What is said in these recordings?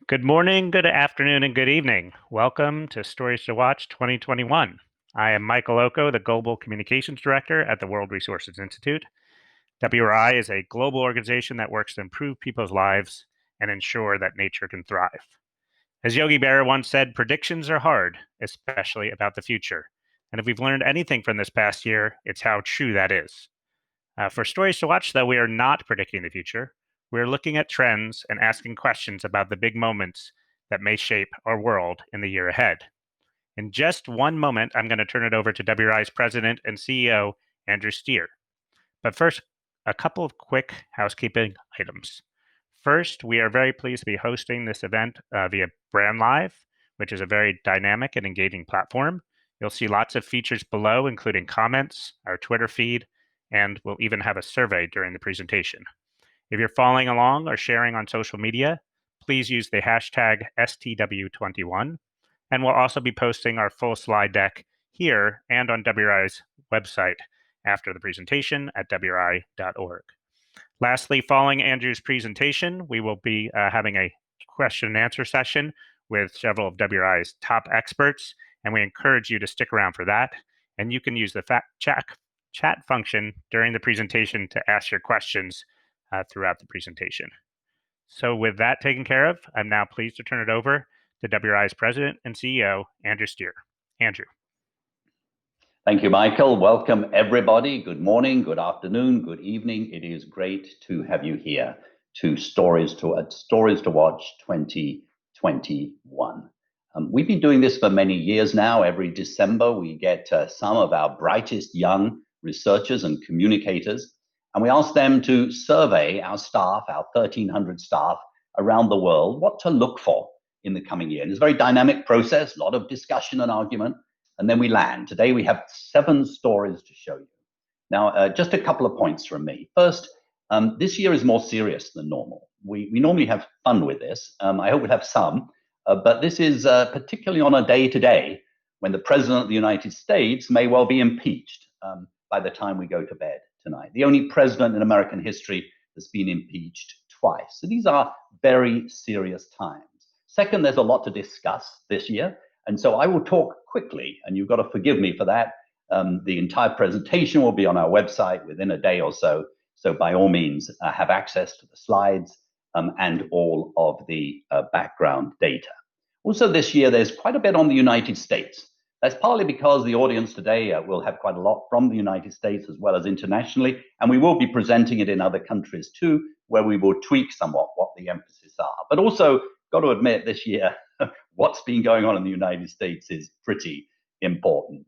Good morning, good afternoon, and good evening. Welcome to Stories to Watch 2021. I am Michael Oko, the Global Communications Director at the World Resources Institute. WRI is a global organization that works to improve people's lives and ensure that nature can thrive. As Yogi Berra once said, predictions are hard, especially about the future. And if we've learned anything from this past year, it's how true that is. For Stories to Watch, though, we are not predicting the future. We're looking at trends and asking questions about the big moments that may shape our world in the year ahead. In just one moment, I'm going to turn it over to WRI's President and CEO, Andrew Steer. But first, a couple of quick housekeeping items. First, we are very pleased to be hosting this event via Brand Live, which is a very dynamic and engaging platform. You'll see lots of features below, including comments, our Twitter feed, and we'll even have a survey during the presentation. If you're following along or sharing on social media, please use the hashtag STW21, and we'll also be posting our full slide deck here and on WRI's website after the presentation at wri.org. Lastly, following Andrew's presentation, we will be having a question and answer session with several of WRI's top experts, and we encourage you to stick around for that. And you can use the chat function during the presentation to ask your questions throughout the presentation. So with that taken care of, I'm now pleased to turn it over to WRI's President and CEO, Andrew Steer. Andrew. Thank you, Michael. Welcome, everybody. Good morning, good afternoon, good evening. It is great to have you here to Stories to Watch 2021. We've been doing this for many years now. Every December, we get some of our brightest young researchers and communicators, and we ask them to survey our staff, our 1,300 staff around the world, what to look for in the coming year. And it's a very dynamic process, a lot of discussion and argument, and then we land. Today, we have 7 stories to show you. Now, just a couple of points from me. First, this year is more serious than normal. We normally have fun with this. I hope we have some. But this is particularly on a day today when the President of the United States may well be impeached by the time we go to bed tonight. The only president in American history that's been impeached twice. So these are very serious times. Second, there's a lot to discuss this year. And so I will talk quickly, and you've got to forgive me for that. The entire presentation will be on our website within a day or so. So by all means, have access to the slides and all of the background data. Also this year, there's quite a bit on the United States. That's partly because the audience today will have quite a lot from the United States as well as internationally, and we will be presenting it in other countries too, where we will tweak somewhat what the emphasis are. But also, got to admit, this year, what's been going on in the United States is pretty important.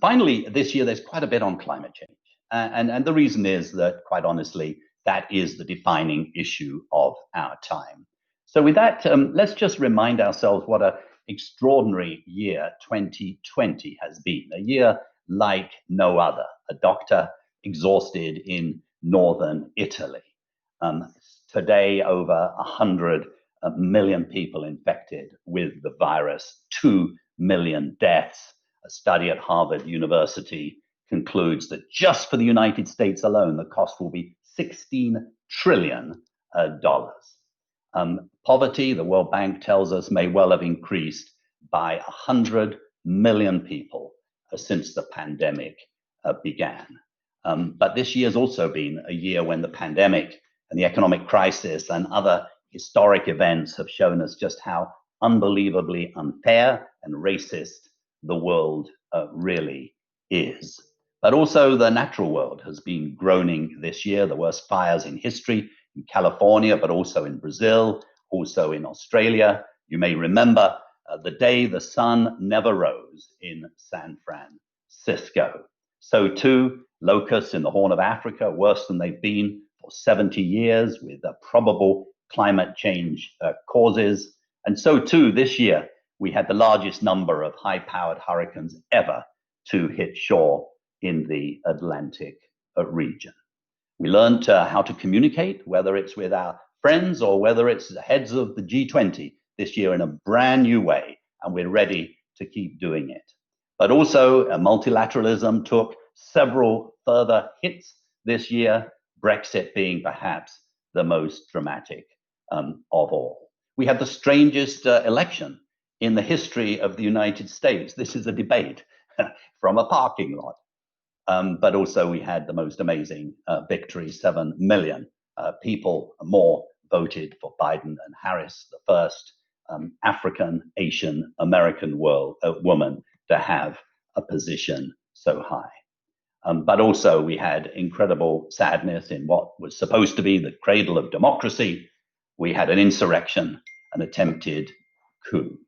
Finally, this year, there's quite a bit on climate change. And the reason is that, quite honestly, that is the defining issue of our time. So with that, let's just remind ourselves what an extraordinary year 2020 has been. A year like no other. A doctor exhausted in northern Italy. Today, over 100 million people infected with the virus, 2 million deaths. A study at Harvard University concludes that just for the United States alone, the cost will be $16 trillion. Poverty, the World Bank tells us, may well have increased by 100 million people since the pandemic began. But this year has also been a year when the pandemic and the economic crisis and other historic events have shown us just how unbelievably unfair and racist the world really is. But also the natural world has been groaning this year. The worst fires in history in California, but also in Brazil, also in Australia. You may remember the day the sun never rose in San Francisco. So too, locusts in the Horn of Africa, worse than they've been for 70 years with probable climate change causes. And so too, this year, we had the largest number of high-powered hurricanes ever to hit shore in the Atlantic region. We learned how to communicate, whether it's with our friends or whether it's the heads of the G20 this year in a brand new way, and we're ready to keep doing it. But also, multilateralism took several further hits this year, Brexit being perhaps the most dramatic of all. We had the strangest election in the history of the United States. This is a debate from a parking lot. But also we had the most amazing victory. 7 million people more voted for Biden and Harris, the first African, Asian, American woman to have a position so high. But also we had incredible sadness in what was supposed to be the cradle of democracy. We had an insurrection, an attempted coup.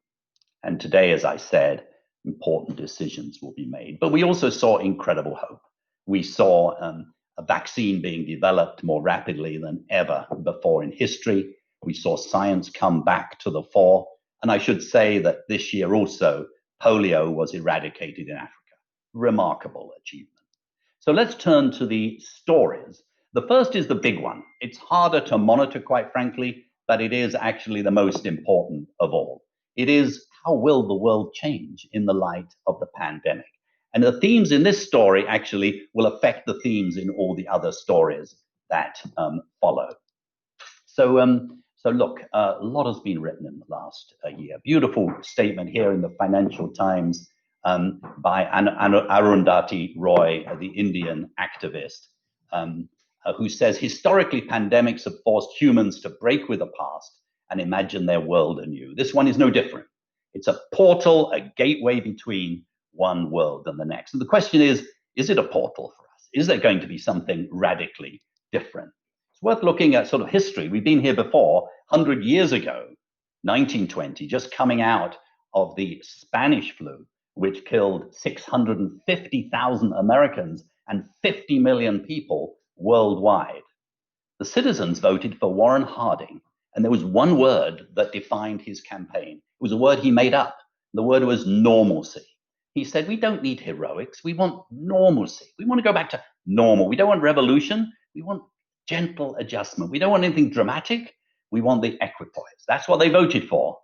And today, as I said, important decisions will be made. But we also saw incredible hope. We saw a vaccine being developed more rapidly than ever before in history. We saw science come back to the fore. And I should say that this year also, polio was eradicated in Africa. Remarkable achievement. So let's turn to the stories. The first is the big one. It's harder to monitor, quite frankly, but it is actually the most important of all. It is, how will the world change in the light of the pandemic? And the themes in this story actually will affect the themes in all the other stories that follow. So look, a lot has been written in the last year. Beautiful statement here in the Financial Times by Arundhati Roy, the Indian activist, who says, historically, pandemics have forced humans to break with the past and imagine their world anew. This one is no different. It's a portal, a gateway between one world and the next. And the question is it a portal for us? Is there going to be something radically different? It's worth looking at sort of history. We've been here before, 100 years ago, 1920, just coming out of the Spanish flu, which killed 650,000 Americans and 50 million people worldwide. The citizens voted for Warren Harding, and there was one word that defined his campaign. It was a word he made up. The word was normalcy. He said, we don't need heroics. We want normalcy. We want to go back to normal. We don't want revolution. We want gentle adjustment. We don't want anything dramatic. We want the equipoise. That's what they voted for.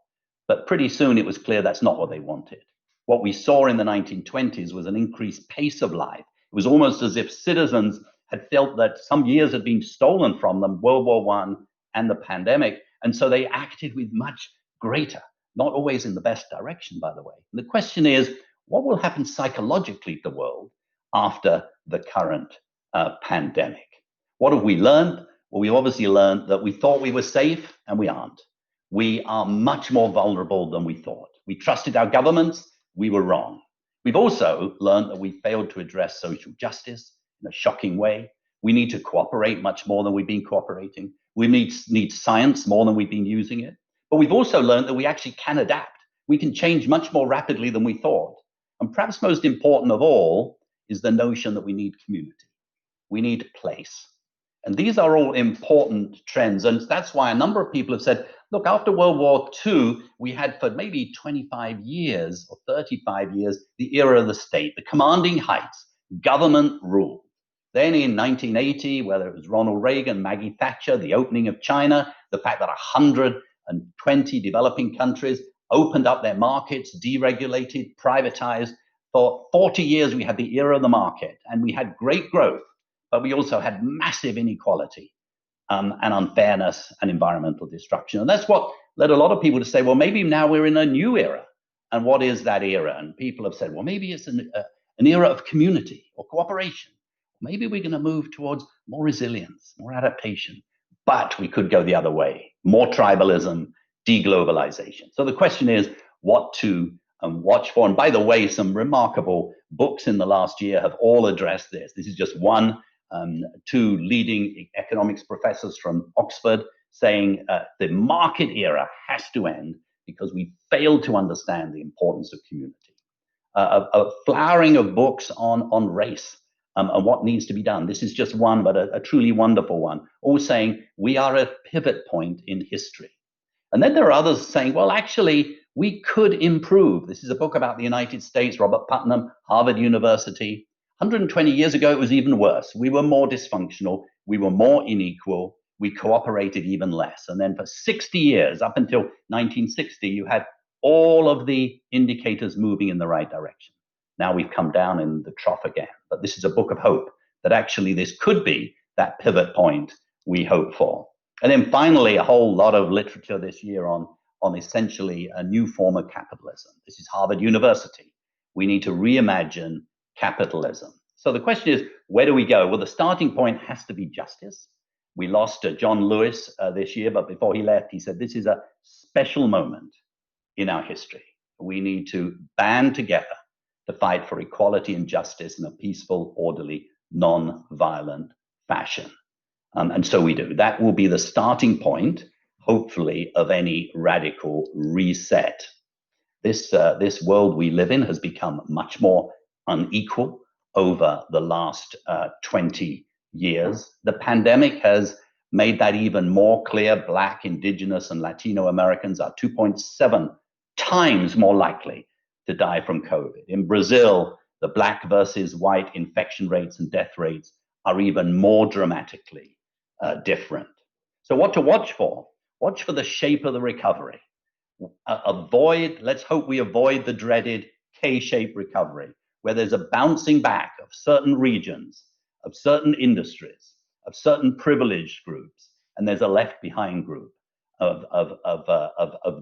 But pretty soon it was clear that's not what they wanted. What we saw in the 1920s was an increased pace of life. It was almost as if citizens had felt that some years had been stolen from them, World War I and the pandemic. And so they acted with much greater, not always in the best direction, by the way. And the question is, what will happen psychologically to the world after the current pandemic? What have we learned? Well, we obviously learned that we thought we were safe and we aren't. We are much more vulnerable than we thought. We trusted our governments. We were wrong. We've also learned that we failed to address social justice in a shocking way. We need to cooperate much more than we've been cooperating. We need science more than we've been using it. But we've also learned that we actually can adapt. We can change much more rapidly than we thought. And perhaps most important of all is the notion that we need community. We need place. And these are all important trends. And that's why a number of people have said, look, after World War II, we had for maybe 25 years or 35 years, the era of the state, the commanding heights, government rule. Then in 1980, whether it was Ronald Reagan, Maggie Thatcher, the opening of China, the fact that 120 developing countries opened up their markets, deregulated, privatized. For 40 years, we had the era of the market and we had great growth. But we also had massive inequality and unfairness and environmental destruction. And that's what led a lot of people to say, well, maybe now we're in a new era. And what is that era? And people have said, well, maybe it's an era of community or cooperation. Maybe we're going to move towards more resilience, more adaptation. But we could go the other way, more tribalism, deglobalization. So the question is what to watch for. And by the way, some remarkable books in the last year have all addressed this. This is just one. Two leading economics professors from Oxford saying the market era has to end because we failed to understand the importance of community. A flowering of books on race and what needs to be done. This is just one, but a truly wonderful one, all saying we are at a pivot point in history. And then there are others saying, well, actually, we could improve. This is a book about the United States, Robert Putnam, Harvard University. 120 years ago, it was even worse. We were more dysfunctional. We were more unequal. We cooperated even less. And then for 60 years, up until 1960, you had all of the indicators moving in the right direction. Now we've come down in the trough again. But this is a book of hope that actually this could be that pivot point we hope for. And then finally, a whole lot of literature this year on essentially a new form of capitalism. This is Harvard University. We need to reimagine capitalism. So the question is, where do we go? Well, the starting point has to be justice. We lost John Lewis this year, but before he left, he said, this is a special moment in our history. We need to band together to fight for equality and justice in a peaceful, orderly, non-violent fashion. And so we do. That will be the starting point, hopefully, of any radical reset. This world we live in has become much more unequal over the last 20 years. The pandemic has made that even more clear. Black, Indigenous, and Latino Americans are 2.7 times more likely to die from COVID. In Brazil, the Black versus white infection rates and death rates are even more dramatically different. So what to watch for? Watch for the shape of the recovery. Let's hope we avoid the dreaded K-shaped recovery, where there's a bouncing back of certain regions, of certain industries, of certain privileged groups, and there's a left behind group of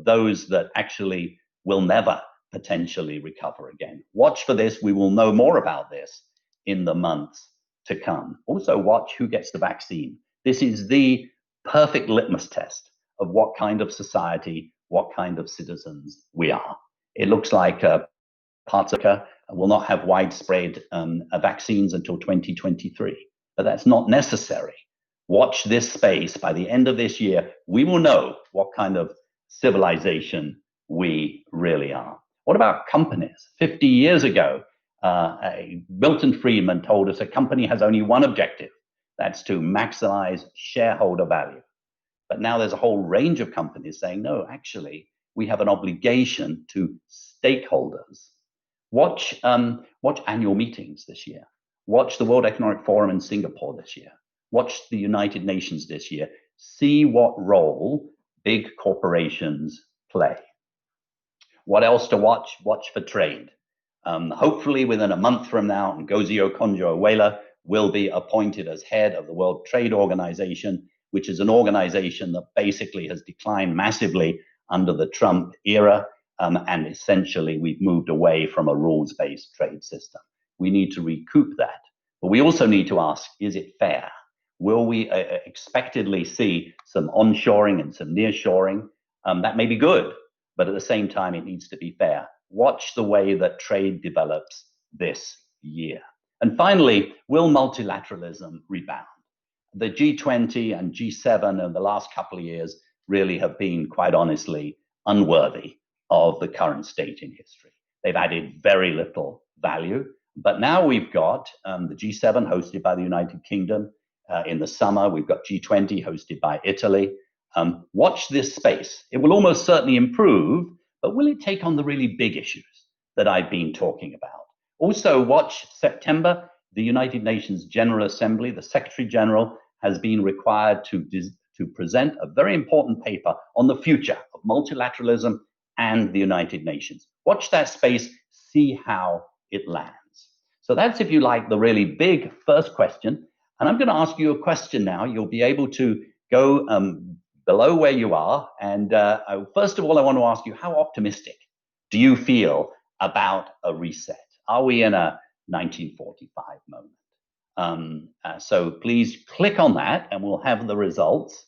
those that actually will never potentially recover again. Watch for this. We will know more about this in the months to come. Also watch who gets the vaccine. This is the perfect litmus test of what kind of society, what kind of citizens we are. It looks like parts of Africa will not have widespread vaccines until 2023, but that's not necessary. Watch this space. By the end of this year, we will know what kind of civilization we really are. What about companies? 50 years ago, Milton Friedman told us a company has only one objective. That's to maximize shareholder value. But now there's a whole range of companies saying, no, actually, we have an obligation to stakeholders. Watch annual meetings this year. Watch the World Economic Forum in Singapore this year. Watch the United Nations this year. See what role big corporations play. What else to watch? Watch for trade. Hopefully within a month from now, Ngozi Okonjo-Iweala will be appointed as head of the World Trade Organization, which is an organization that basically has declined massively under the Trump era. And essentially, we've moved away from a rules-based trade system. We need to recoup that. But we also need to ask, is it fair? Will we expectedly see some onshoring and some nearshoring? That may be good, but at the same time, it needs to be fair. Watch the way that trade develops this year. And finally, will multilateralism rebound? The G20 and G7 in the last couple of years really have been, quite honestly, unworthy of the current state in history. They've added very little value. But now we've got the G7 hosted by the United Kingdom. In the summer, we've got G20 hosted by Italy. Watch this space. It will almost certainly improve, but will it take on the really big issues that I've been talking about? Also, watch September, the United Nations General Assembly. The Secretary General has been required to present a very important paper on the future of multilateralism and the United Nations. Watch that space, see how it lands. So that's, if you like, the really big first question. And I'm going to ask you a question now. You'll be able to go below where you are. And first of all, I want to ask you, how optimistic do you feel about a reset? Are we in a 1945 moment? So please click on that and we'll have the results.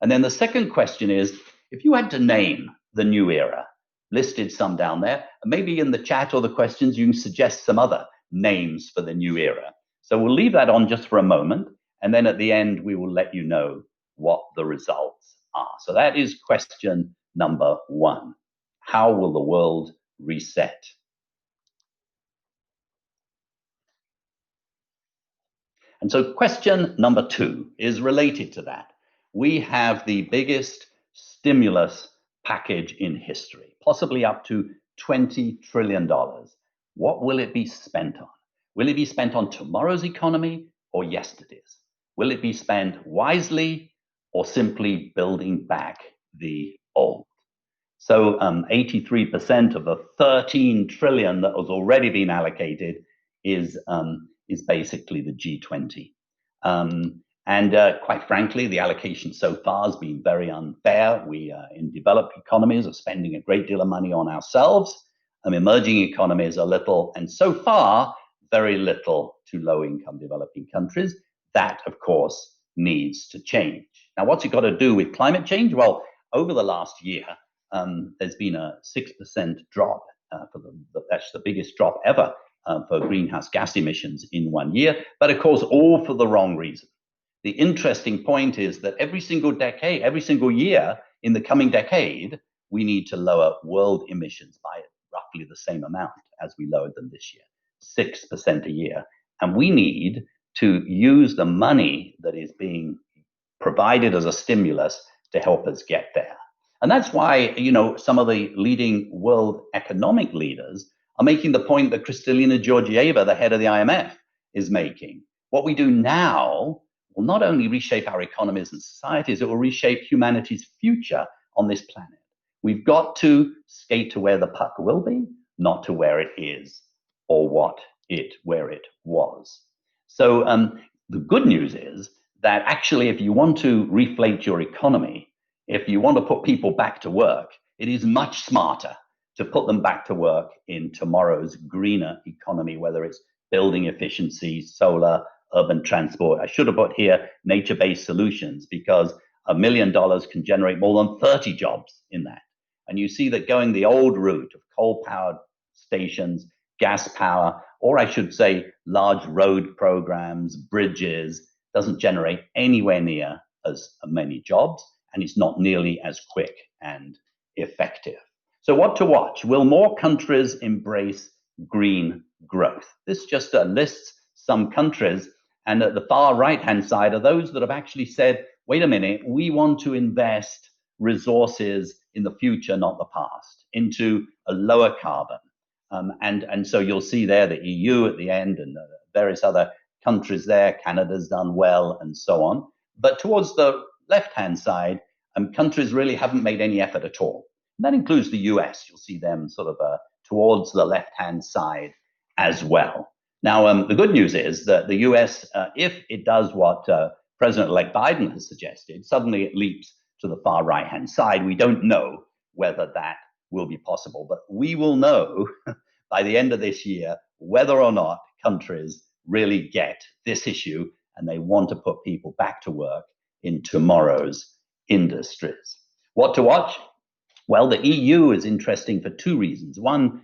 And then the second question is, if you had to name the new era, listed some down there, and maybe in the chat or the questions, you can suggest some other names for the new era. So we'll leave that on just for a moment. And then at the end, we will let you know what the results are. So that is question number 1. How will the world reset? And so question number 2 is related to that. We have the biggest stimulus package in history, possibly up to $20 trillion. What will it be spent on? Will it be spent on tomorrow's economy or yesterday's? Will it be spent wisely or simply building back the old? So 83% of the 13 trillion that was already been allocated is basically the G20. And quite frankly, the allocation so far has been very unfair. We in developed economies are spending a great deal of money on ourselves. Emerging economies a little, and so far, very little to low income developing countries. That, of course, needs to change. Now, what's it got to do with climate change? Well, over the last year, there's been a 6% drop that's the biggest drop ever for greenhouse gas emissions in 1 year, but of course, all for the wrong reason. The interesting point is that every single decade, every single year in the coming decade, we need to lower world emissions by roughly the same amount as we lowered them this year, 6% a year. And we need to use the money that is being provided as a stimulus to help us get there. And that's why, some of the leading world economic leaders are making the point that Kristalina Georgieva, the head of the IMF, is making. What we do now will not only reshape our economies and societies, it will reshape humanity's future on this planet. We've got to skate to where the puck will be, not to where it is or where it was. So the good news is that actually, if you want to reflate your economy, if you want to put people back to work, it is much smarter to put them back to work in tomorrow's greener economy, whether it's building efficiency, solar, urban transport. I should have put here nature-based solutions because $1 million can generate more than 30 jobs in that. And you see that going the old route of coal-powered stations, gas power, or I should say large road programs, bridges, doesn't generate anywhere near as many jobs, and it's not nearly as quick and effective. So what to watch? Will more countries embrace green growth? This just lists some countries, and at the far right-hand side are those that have actually said, wait a minute, we want to invest resources in the future, not the past, into a lower carbon. And so you'll see there the EU at the end and various other countries there. Canada's done well and so on. But towards the left-hand side, countries really haven't made any effort at all. And that includes the US. You'll see them sort of towards the left-hand side as well. Now, the good news is that the US, if it does what President-elect Biden has suggested, suddenly it leaps to the far right-hand side. We don't know whether that will be possible, but we will know by the end of this year whether or not countries really get this issue and they want to put people back to work in tomorrow's industries. What to watch? Well, the EU is interesting for two reasons. One,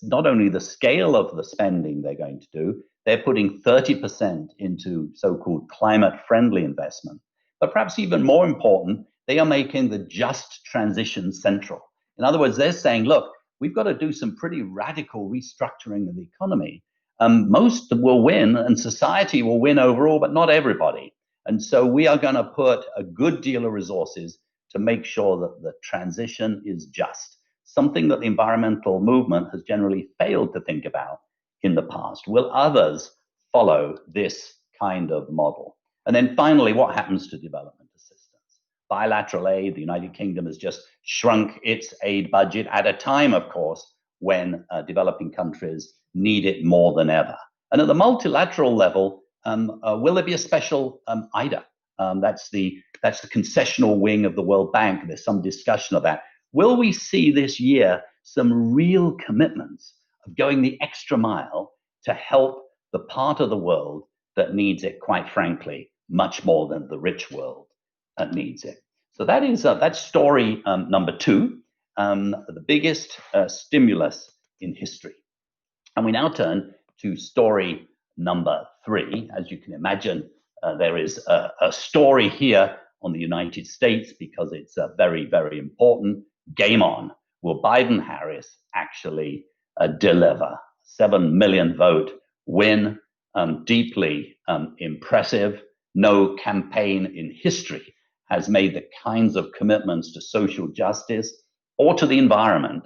not only the scale of the spending they're going to do, they're putting 30% into so-called climate-friendly investment. But perhaps even more important, they are making the just transition central. In other words, they're saying, look, we've got to do some pretty radical restructuring of the economy. Most will win and society will win overall, but not everybody. And so we are going to put a good deal of resources to make sure that the transition is just, something that the environmental movement has generally failed to think about in the past. Will others follow this kind of model? And then finally, what happens to development assistance? Bilateral aid, the United Kingdom has just shrunk its aid budget at a time, of course, when developing countries need it more than ever. And at the multilateral level, will there be a special IDA? That's the concessional wing of the World Bank. There's some discussion of that. Will we see this year some real commitments of going the extra mile to help the part of the world that needs it, quite frankly, much more than the rich world that needs it? So that's story number two, the biggest stimulus in history. And we now turn to story number three. As you can imagine, there is a story here on the United States because it's very, very important. Game on. Will Biden-Harris actually deliver? 7 million vote win, deeply impressive. No campaign in history has made the kinds of commitments to social justice or to the environment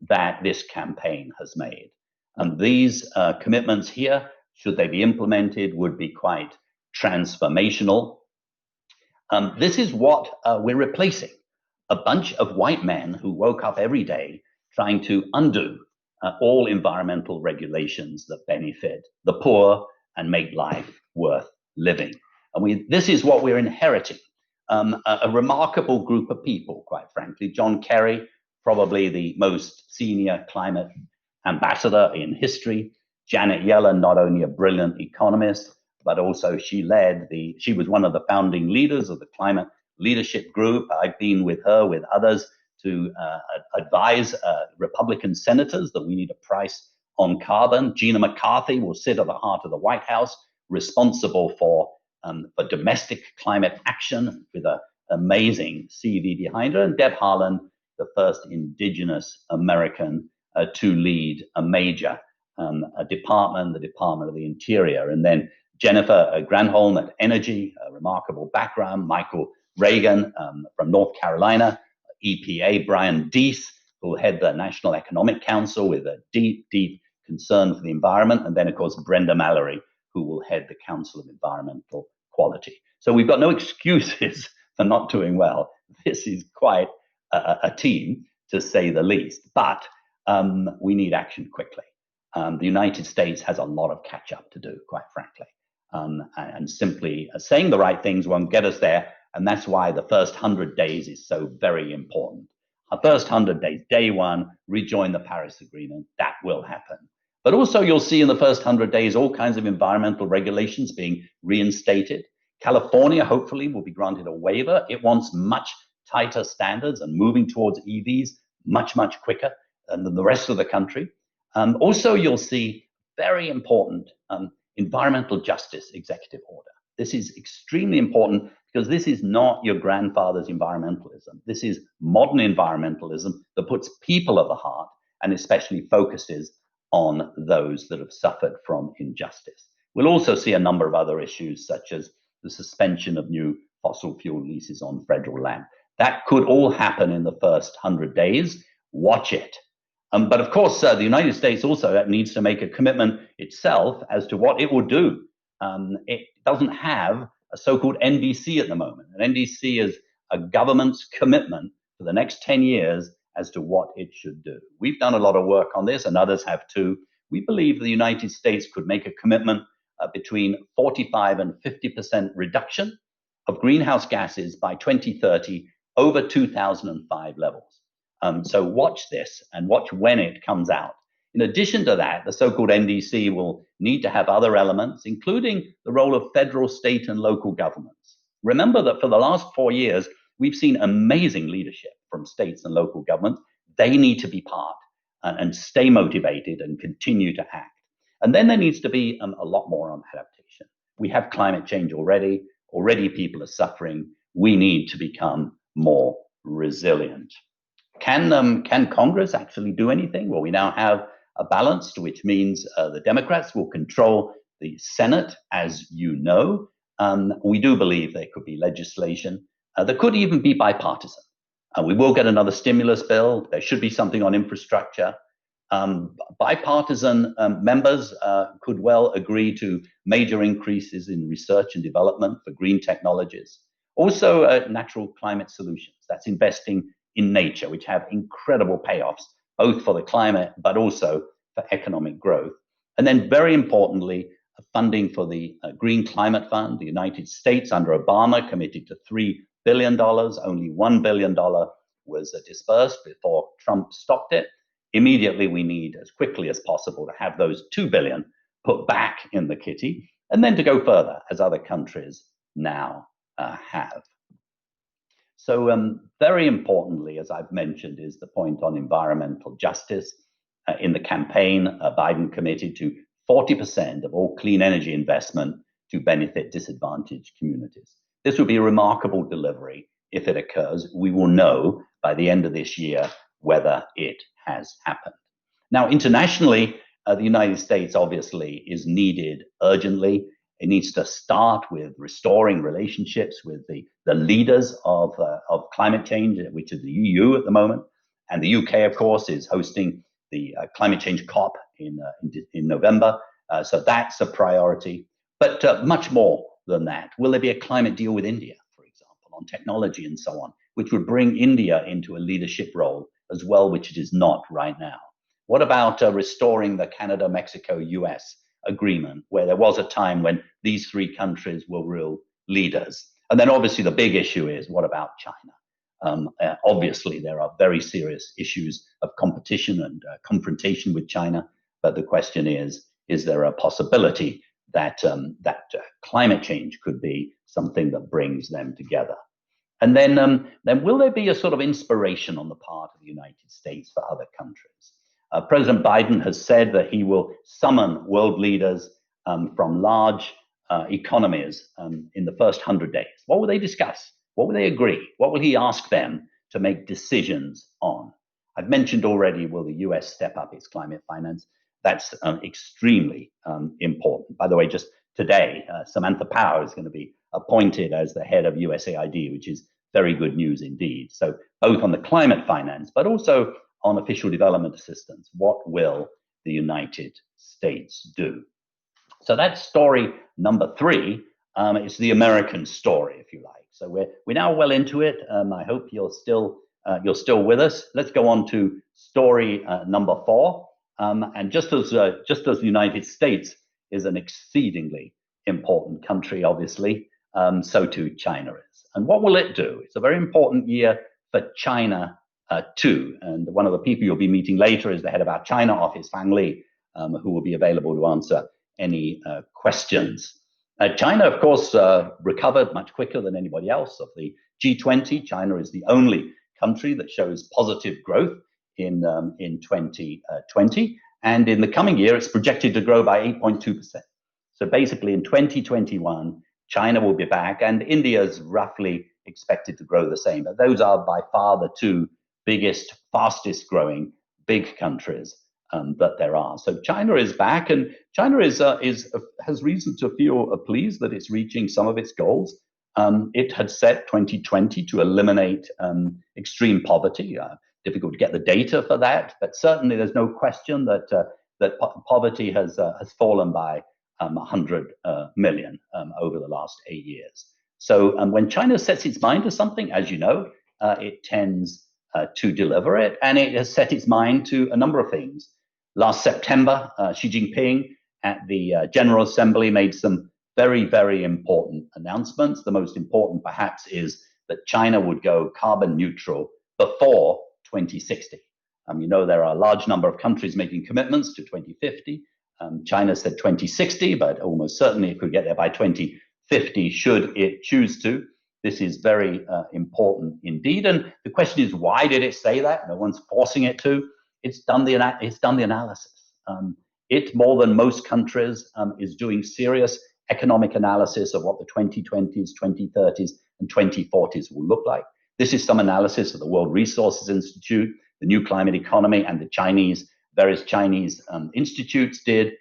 that this campaign has made. And these commitments here, should they be implemented, would be quite transformational. This is what we're replacing: a bunch of white men who woke up every day trying to undo all environmental regulations that benefit the poor and make life worth living. And this is what we're inheriting. A remarkable group of people, quite frankly. John Kerry, probably the most senior climate ambassador in history. Janet Yellen, not only a brilliant economist, but also she was one of the founding leaders of the climate leadership group. I've been with her, with others, to advise Republican senators that we need a price on carbon. Gina McCarthy will sit at the heart of the White House, responsible for domestic climate action with an amazing CV behind her. And Deb Haaland, the first Indigenous American to lead a major department, the Department of the Interior. And then Jennifer Granholm at Energy, a remarkable background. Michael Reagan from North Carolina. EPA, Brian Deese, who will head the National Economic Council with a deep, deep concern for the environment. And then, of course, Brenda Mallory, who will head the Council of Environmental Quality. So we've got no excuses for not doing well. This is quite a team, to say the least. But we need action quickly. The United States has a lot of catch up to do, quite frankly. And simply saying the right things won't get us there. And that's why the first 100 days is so very important. Our first 100 days, day one, rejoin the Paris Agreement. That will happen. But also you'll see in the first 100 days all kinds of environmental regulations being reinstated. California, hopefully, will be granted a waiver. It wants much tighter standards and moving towards EVs much, much quicker than the rest of the country. Also, you'll see very important environmental justice executive order. This is extremely important because this is not your grandfather's environmentalism. This is modern environmentalism that puts people at the heart and especially focuses on those that have suffered from injustice. We'll also see a number of other issues, such as the suspension of new fossil fuel leases on federal land. That could all happen in the first 100 days. Watch it. But of course, the United States also needs to make a commitment itself as to what it will do. It doesn't have a so-called NDC at the moment. An NDC is a government's commitment for the next 10 years as to what it should do. We've done a lot of work on this, and others have too. We believe the United States could make a commitment between 45 and 50% reduction of greenhouse gases by 2030 over 2005 levels. So watch this and watch when it comes out. In addition to that, the so-called NDC will need to have other elements, including the role of federal, state, and local governments. Remember that for the last 4 years, we've seen amazing leadership from states and local governments. They need to be part and stay motivated and continue to act. And then there needs to be a lot more on adaptation. We have climate change already. Already people are suffering. We need to become more resilient. Can Congress actually do anything? Well, we now have a balance, which means the Democrats will control the Senate, as you know. We do believe there could be legislation that could even be bipartisan. We will get another stimulus bill. There should be something on infrastructure. Bipartisan members could well agree to major increases in research and development for green technologies. Also, natural climate solutions. That's investing in nature, which have incredible payoffs, both for the climate, but also for economic growth. And then very importantly, funding for the Green Climate Fund. The United States under Obama committed to $3 billion. Only $1 billion was dispersed before Trump stopped it. Immediately, we need, as quickly as possible, to have those $2 billion put back in the kitty, and then to go further, as other countries now have. So very importantly, as I've mentioned, is the point on environmental justice. In the campaign, Biden committed to 40% of all clean energy investment to benefit disadvantaged communities. This would be a remarkable delivery if it occurs. We will know by the end of this year whether it has happened. Now, internationally, the United States obviously is needed urgently. It needs to start with restoring relationships with the leaders of climate change, which is the EU at the moment. And the UK, of course, is hosting the climate change COP in November. So that's a priority. But much more than that. Will there be a climate deal with India, for example, on technology and so on, which would bring India into a leadership role as well, which it is not right now? What about restoring the Canada, Mexico, US agreement, where there was a time when these three countries were real leaders. And then obviously the big issue is, what about China? Obviously, there are very serious issues of competition and confrontation with China. But the question is there a possibility that climate change could be something that brings them together? And then will there be a sort of inspiration on the part of the United States for other countries? President Biden has said that he will summon world leaders from large economies in the first 100 days. What will they discuss? What will they agree? What will he ask them to make decisions on? I've mentioned already, will the US step up its climate finance? That's extremely important. By the way, just today, Samantha Power is going to be appointed as the head of USAID, which is very good news indeed. So both on the climate finance, but also on official development assistance, what will the United States do? So that's story number 3. It's the American story, if you like. So we're now well into it. I hope you're still with us. Let's go on to story number 4. And just as the United States is an exceedingly important country, obviously, so too China is. And what will it do? It's a very important year for China too. And one of the people you'll be meeting later is the head of our China office, Fang Li, who will be available to answer any questions. China, of course, recovered much quicker than anybody else. Of the G20, China is the only country that shows positive growth in 2020. And in the coming year, it's projected to grow by 8.2%. So basically in 2021, China will be back, and India is roughly expected to grow the same. But those are by far the 2 biggest, fastest growing big countries that there are. So China is back, and China has reason to feel pleased that it's reaching some of its goals. It had set 2020 to eliminate extreme poverty. Difficult to get the data for that, but certainly there's no question that poverty has fallen by 100 million over the last 8 years. So when China sets its mind to something, as you know, it tends to deliver it, and it has set its mind to a number of things. Last September, Xi Jinping at the General Assembly made some very, very important announcements. The most important, perhaps, is that China would go carbon neutral before 2060. You know, there are a large number of countries making commitments to 2050. China said 2060, but almost certainly it could get there by 2050 should it choose to. This is very important indeed. And the question is, why did it say that? No one's forcing it to. It's done the analysis. It, more than most countries, is doing serious economic analysis of what the 2020s, 2030s, and 2040s will look like. This is some analysis of the World Resources Institute, the New Climate Economy, and the various Chinese institutes did.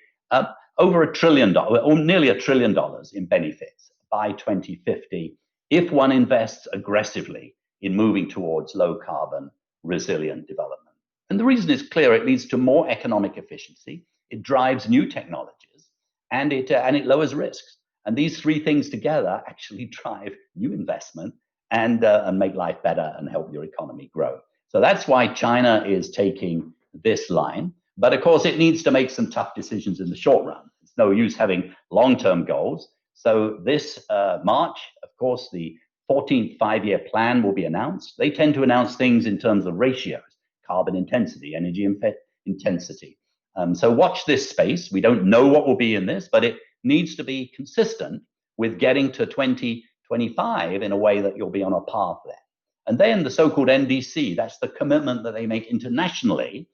Over $1 trillion, or nearly $1 trillion in benefits by 2050, if one invests aggressively in moving towards low carbon, resilient development. And the reason is clear: it leads to more economic efficiency, it drives new technologies, and it lowers risks. And these 3 things together actually drive new investment and make life better and help your economy grow. So that's why China is taking this line. But of course, it needs to make some tough decisions in the short run. It's no use having long-term goals. So this March, of course, the 14th five-year plan will be announced. They tend to announce things in terms of ratios: carbon intensity, energy intensity. So watch this space. We don't know what will be in this, but it needs to be consistent with getting to 2025 in a way that you'll be on a path there. And then the so-called NDC, that's the commitment that they make internationally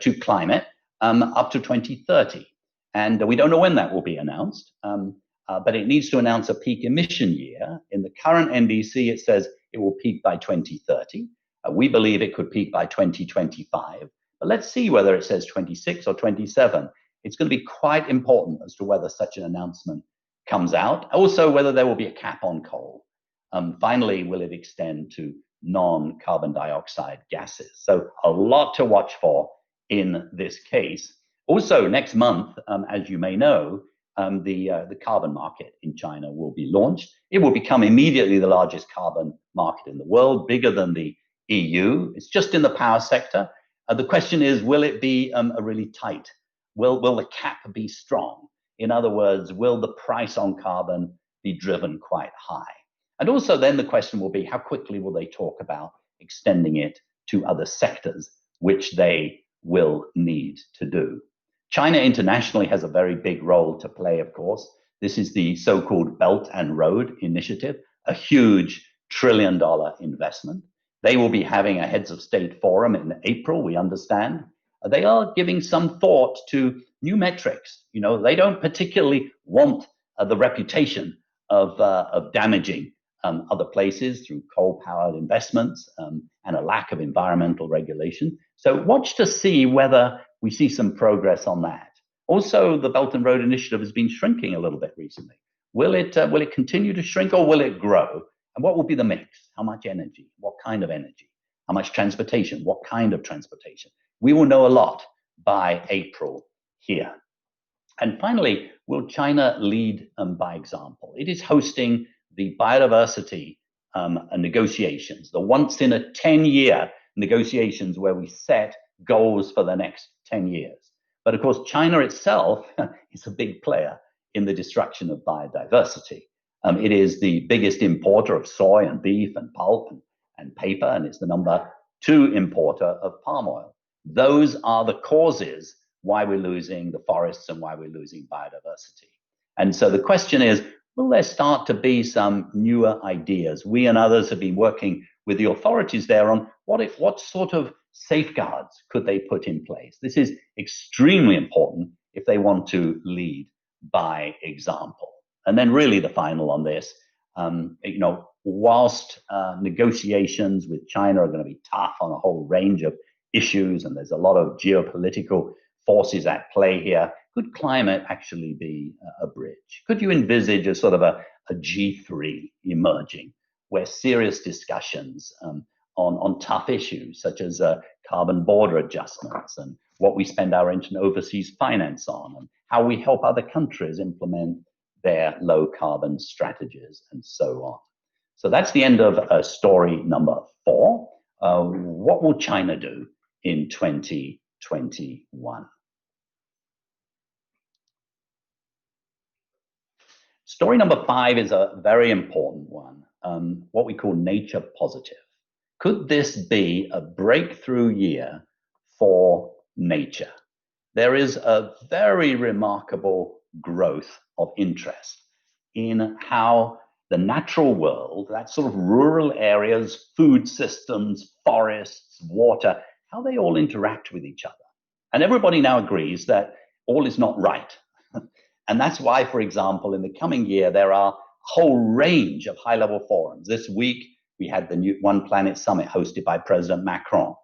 to climate up to 2030. And we don't know when that will be announced, but it needs to announce a peak emission year. In the current NDC, it says it will peak by 2030. We believe it could peak by 2025. But let's see whether it says 26 or 27. It's going to be quite important as to whether such an announcement comes out. Also, whether there will be a cap on coal. Finally, will it extend to non-carbon dioxide gases? So a lot to watch for in this case. Also, next month, as you may know, the carbon market in China will be launched. It will become immediately the largest carbon market in the world, bigger than the EU. It's just in the power sector. The question is, will it be a really tight? Will the cap be strong? In other words, will the price on carbon be driven quite high. And also then the question will be, how quickly will they talk about extending it to other sectors, which they will need to do. China internationally has a very big role to play, of course. This is the so-called Belt and Road Initiative, a huge $1 trillion investment. They will be having a heads of state forum in April, we understand. They are giving some thought to new metrics. You know, they don't particularly want the reputation of damaging other places through coal-powered investments and a lack of environmental regulation. So watch to see whether we see some progress on that. Also, the Belt and Road Initiative has been shrinking a little bit recently. Will it continue to shrink or will it grow? And what will be the mix? How much energy? What kind of energy? How much transportation? What kind of transportation? We will know a lot by April here. And finally, will China lead by example? It is hosting the biodiversity negotiations, the once in a 10-year negotiations where we set goals for the next 10 years. But of course, China itself is a big player in the destruction of biodiversity. It is the biggest importer of soy and beef and pulp and paper, and it's the #2 importer of palm oil. Those are the causes why we're losing the forests and why we're losing biodiversity. And so the question is, will there start to be some newer ideas? We and others have been working with the authorities there on what sort of safeguards could they put in place. This is extremely important if they want to lead by example. And then really the final on this, whilst negotiations with China are going to be tough on a whole range of issues, and there's a lot of geopolitical forces at play here, could climate actually be a bridge? Could you envisage a sort of a G3 emerging, where serious discussions on tough issues such as carbon border adjustments and what we spend our overseas finance on and how we help other countries implement their low carbon strategies and so on. So that's the end of story number 4. What will China do in 2021? Story number 5 is a very important one, what we call nature positive. Could this be a breakthrough year for nature? There is a very remarkable growth of interest in how the natural world, that sort of rural areas, food systems, forests, water, how they all interact with each other. And everybody now agrees that all is not right. And that's why, for example, in the coming year, there are a whole range of high-level forums. This week, we had the new One Planet Summit hosted by President Macron.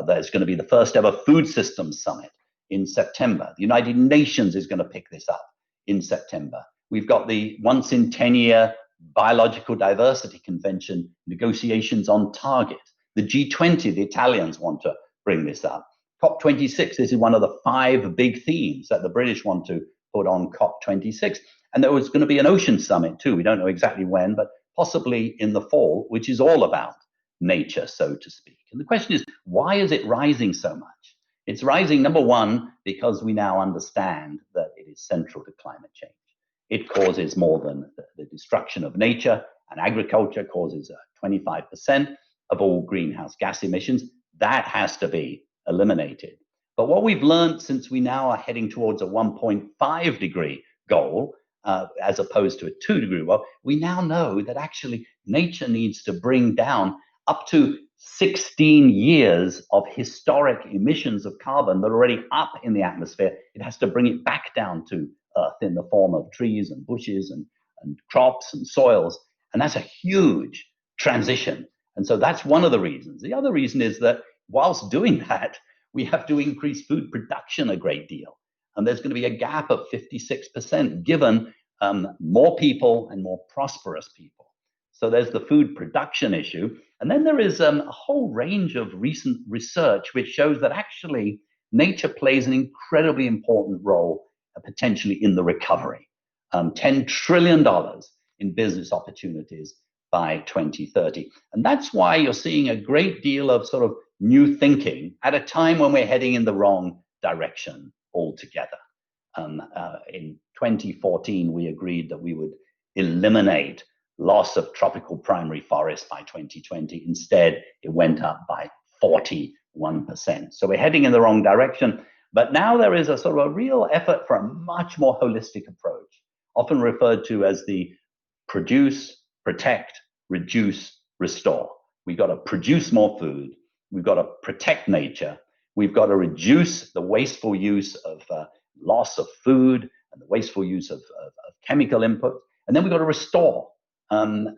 There's going to be the first ever Food Systems Summit in September. The United Nations is going to pick this up in September. We've got the once in 10-year Biological Diversity Convention negotiations on target. The G20, the Italians want to bring this up. COP26, this is one of the 5 big themes that the British want to put on COP26. And there was going to be an ocean summit too. We don't know exactly when, but possibly in the fall, which is all about nature, so to speak. And the question is, why is it rising so much? It's rising, number one, because we now understand that it is central to climate change. It causes more than the destruction of nature, and agriculture causes 25% of all greenhouse gas emissions. That has to be eliminated. But what we've learned since we now are heading towards a 1.5 degree goal, as opposed to a 2 degree, well, we now know that actually nature needs to bring down up to 16 years of historic emissions of carbon that are already up in the atmosphere. It has to bring it back down to Earth in the form of trees and bushes and crops and soils. And that's a huge transition. And so that's one of the reasons. The other reason is that whilst doing that, we have to increase food production a great deal. And there's going to be a gap of 56% given more people and more prosperous people. So there's the food production issue. And then there is a whole range of recent research which shows that actually nature plays an incredibly important role potentially in the recovery. $10 trillion in business opportunities by 2030. And that's why you're seeing a great deal of sort of new thinking at a time when we're heading in the wrong direction altogether. In 2014, we agreed that we would eliminate loss of tropical primary forest by 2020. Instead, it went up by 41%. So we're heading in the wrong direction. But now there is a sort of a real effort for a much more holistic approach, often referred to as the produce, protect, reduce, restore. We've got to produce more food. We've got to protect nature. We've got to reduce the wasteful use of loss of food and the wasteful use of chemical input. And then we've got to restore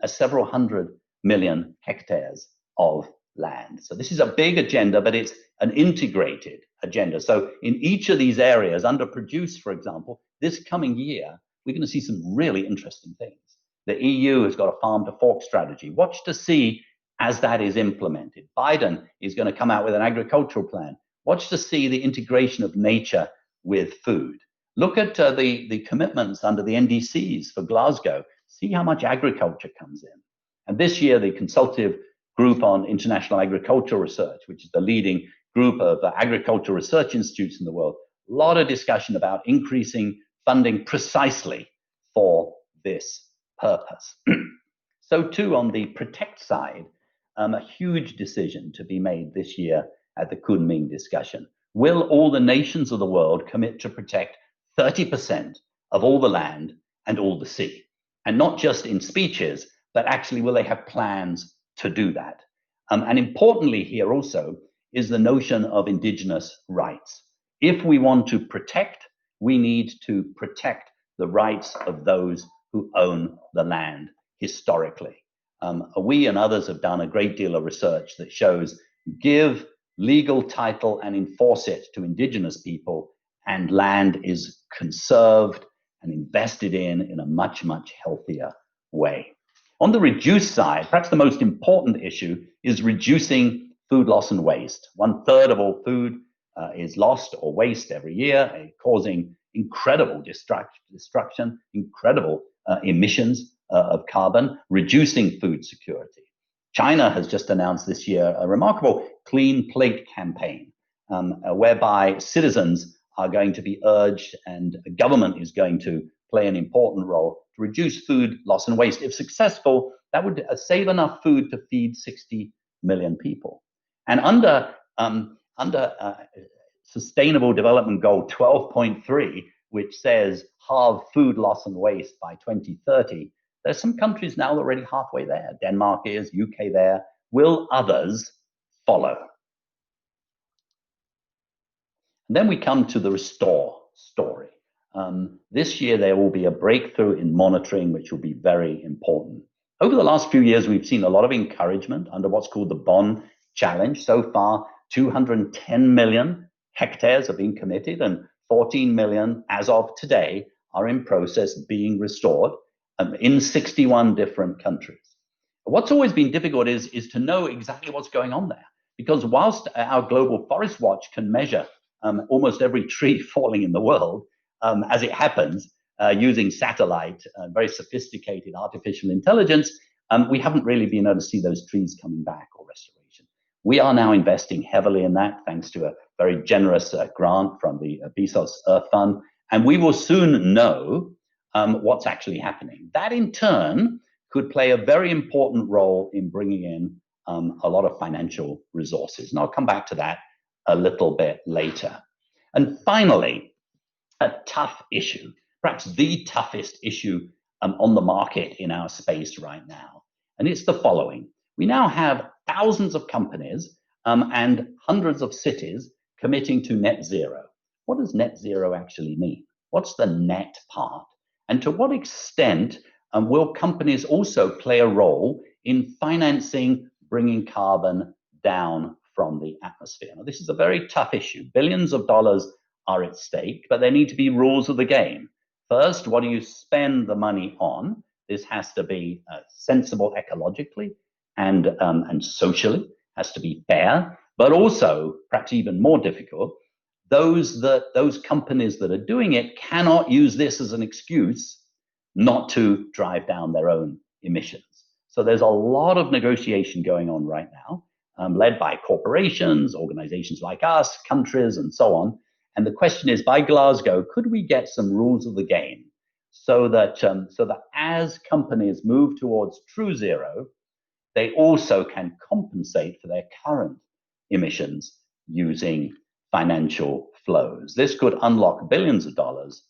several hundred million hectares of land. So this is a big agenda, but it's an integrated agenda. So in each of these areas, under produce, for example, this coming year, we're going to see some really interesting things. The EU has got a farm to fork strategy. Watch to see as that is implemented. Biden is going to come out with an agricultural plan. Watch to see the integration of nature with food. Look at the commitments under the NDCs for Glasgow. See how much agriculture comes in. And this year, the Consultative Group on International Agricultural Research, which is the leading group of agricultural research institutes in the world, a lot of discussion about increasing funding precisely for this purpose. So too, on the protect side, a huge decision to be made this year at the Kunming discussion. Will all the nations of the world commit to protect 30% of all the land and all the sea? And not just in speeches, but actually will they have plans to do that? And importantly here also is the notion of indigenous rights. If we want to protect, we need to protect the rights of those who own the land historically. We and others have done a great deal of research that shows give legal title and enforce it to indigenous people, and land is conserved and invested in a much, much healthier way. On the reduce side, perhaps the most important issue is reducing food loss and waste. 1/3 of all food is lost or waste every year, causing incredible destruction, incredible emissions of carbon, reducing food security. China has just announced this year a remarkable clean plate campaign, whereby citizens are going to be urged and government is going to play an important role to reduce food loss and waste. If successful, that would save enough food to feed 60 million people. And under Sustainable Development Goal 12.3, which says halve food loss and waste by 2030, there's some countries now already halfway there. Denmark is, UK there. Will others follow? And then we come to the restore story. This year, there will be a breakthrough in monitoring, which will be very important. Over the last few years, we've seen a lot of encouragement under what's called the Bonn Challenge. So far, 210 million hectares have been committed, and 14 million, as of today, are in process being restored in 61 different countries. What's always been difficult is to know exactly what's going on there, because whilst our Global Forest Watch can measure almost every tree falling in the world, as it happens, using satellite, very sophisticated artificial intelligence, we haven't really been able to see those trees coming back or restoration. We are now investing heavily in that, thanks to a very generous grant from the Bezos Earth Fund, and we will soon know what's actually happening. That in turn could play a very important role in bringing in a lot of financial resources. And I'll come back to that a little bit later. And finally, a tough issue, perhaps the toughest issue on the market in our space right now. And it's the following. We now have thousands of companies and hundreds of cities committing to net zero. What does net zero actually mean? What's the net part? And to what extent will companies also play a role in financing bringing carbon down from the atmosphere? Now, this is a very tough issue. Billions of dollars are at stake, but there need to be rules of the game. First, what do you spend the money on? This has to be sensible ecologically and socially, has to be fair, but also, perhaps even more difficult, those companies that are doing it cannot use this as an excuse not to drive down their own emissions. So there's a lot of negotiation going on right now, led by corporations, organizations like us, countries, and so on. And the question is, by Glasgow, could we get some rules of the game so that as companies move towards true zero, they also can compensate for their current emissions using financial flows. This could unlock billions of dollars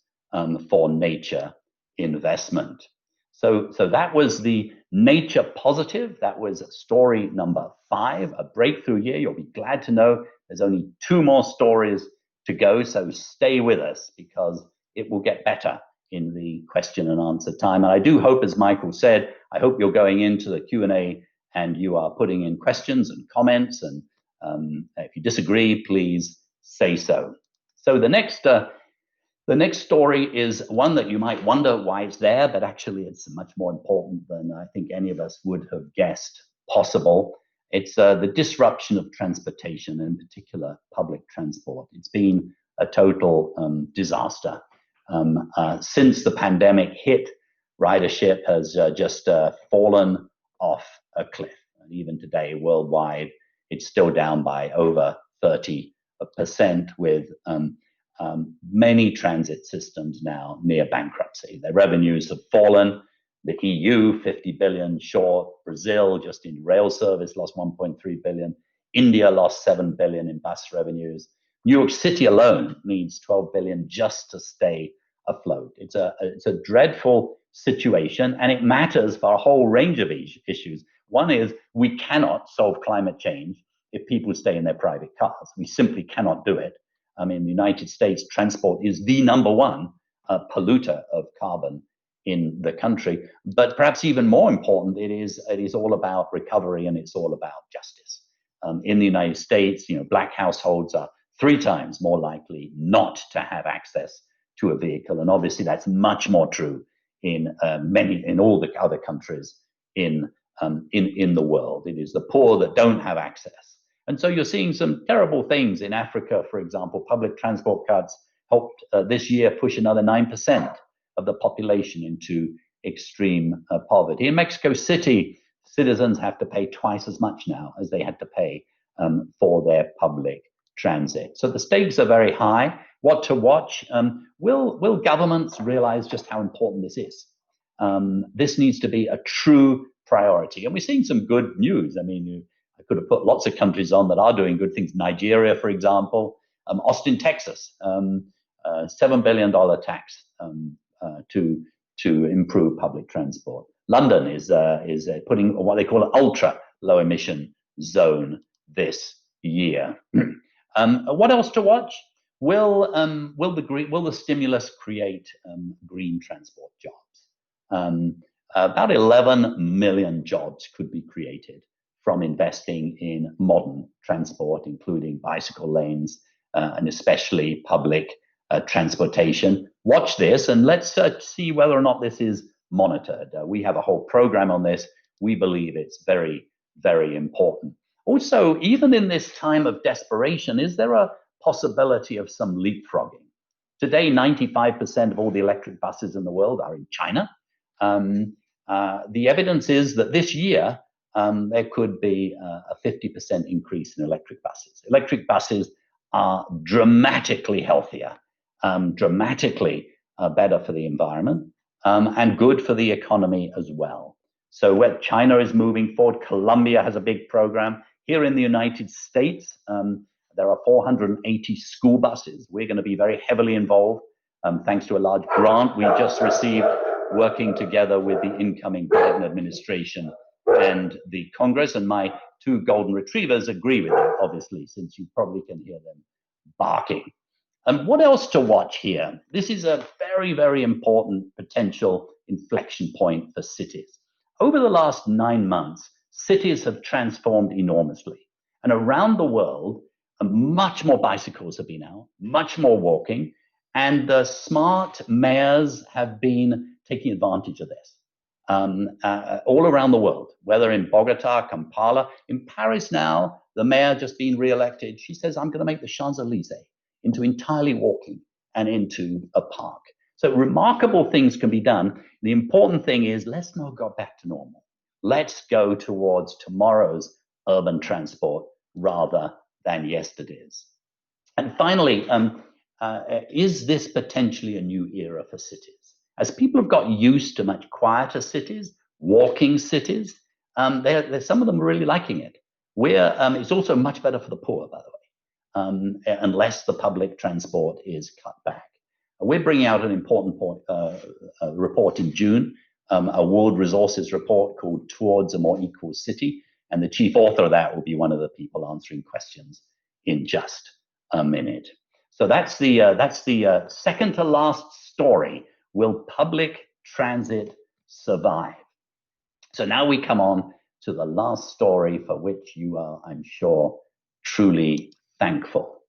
for nature investment. So that was the nature positive. That was story number 5, a breakthrough year. You'll be glad to know there's only 2 more stories to go. So stay with us because it will get better in the question and answer time. And I do hope, as Michael said, I hope you're going into the Q&A and you are putting in questions and comments. And if you disagree, please say so. So the next story is one that you might wonder why it's there, but actually it's much more important than I think any of us would have guessed possible. It's the disruption of transportation, in particular public transport. It's been a total disaster. Since the pandemic hit, ridership has just fallen off a cliff. And even today, worldwide, it's still down by over 30%, with many transit systems now near bankruptcy. Their revenues have fallen. The EU, 50 billion short. Brazil, just in rail service, lost 1.3 billion. India lost 7 billion in bus revenues. New York City alone needs 12 billion just to stay afloat. It's a dreadful situation, and it matters for a whole range of issues. One is we cannot solve climate change if people stay in their private cars. We simply cannot do it. I mean, the United States transport is the number one polluter of carbon in the country. But perhaps even more important, it is all about recovery, and it's all about justice. In the United States, Black households are 3 times more likely not to have access to a vehicle, and obviously that's much more true in all the other countries in the world. It is the poor that don't have access. And so you're seeing some terrible things in Africa, for example. Public transport cuts helped this year push another 9% of the population into extreme poverty. In Mexico City, citizens have to pay twice as much now as they had to pay for their public transit. So the stakes are very high. What to watch? Will governments realize just how important this is? This needs to be a true priority. And we're seeing some good news. I mean, I could have put lots of countries on that are doing good things. Nigeria, for example, Austin, Texas, $7 billion tax to improve public transport. London is putting what they call an ultra low emission zone this year. What else to watch? Will the stimulus create green transport jobs? About 11 million jobs could be created from investing in modern transport, including bicycle lanes and especially public transportation. Watch this and let's see whether or not this is monitored. We have a whole program on this. We believe it's very, very important. Also, even in this time of desperation, is there a possibility of some leapfrogging? Today, 95% of all the electric buses in the world are in China. The evidence is that this year, there could be a 50% increase in electric buses. Electric buses are dramatically healthier, dramatically better for the environment, and good for the economy as well. So where China is moving forward, Colombia has a big program. Here in the United States, there are 480 school buses. We're going to be very heavily involved, thanks to a large grant we just received, working together with the incoming Biden administration and the Congress. And my 2 golden retrievers agree with it, obviously, since you probably can hear them barking. And what else to watch here? This is a very, very important potential inflection point for cities. Over the last 9 months, cities have transformed enormously. And around the world, much more bicycles have been out, much more walking, and the smart mayors have been taking advantage of this. All around the world, whether in Bogota, Kampala, in Paris now, the mayor just been re-elected. She says, I'm going to make the Champs-Élysées into entirely walking and into a park. So remarkable things can be done. The important thing is let's not go back to normal. Let's go towards tomorrow's urban transport rather than yesterday's. And finally, is this potentially a new era for cities? As people have got used to much quieter cities, walking cities, some of them are really liking it. It's also much better for the poor, by the way, unless the public transport is cut back. We're bringing out an important report in June, a World Resources report called Towards a More Equal City. And the chief author of that will be one of the people answering questions in just a minute. So that's the second to last story. Will public transit survive? So now we come on to the last story for which you are, I'm sure, truly thankful.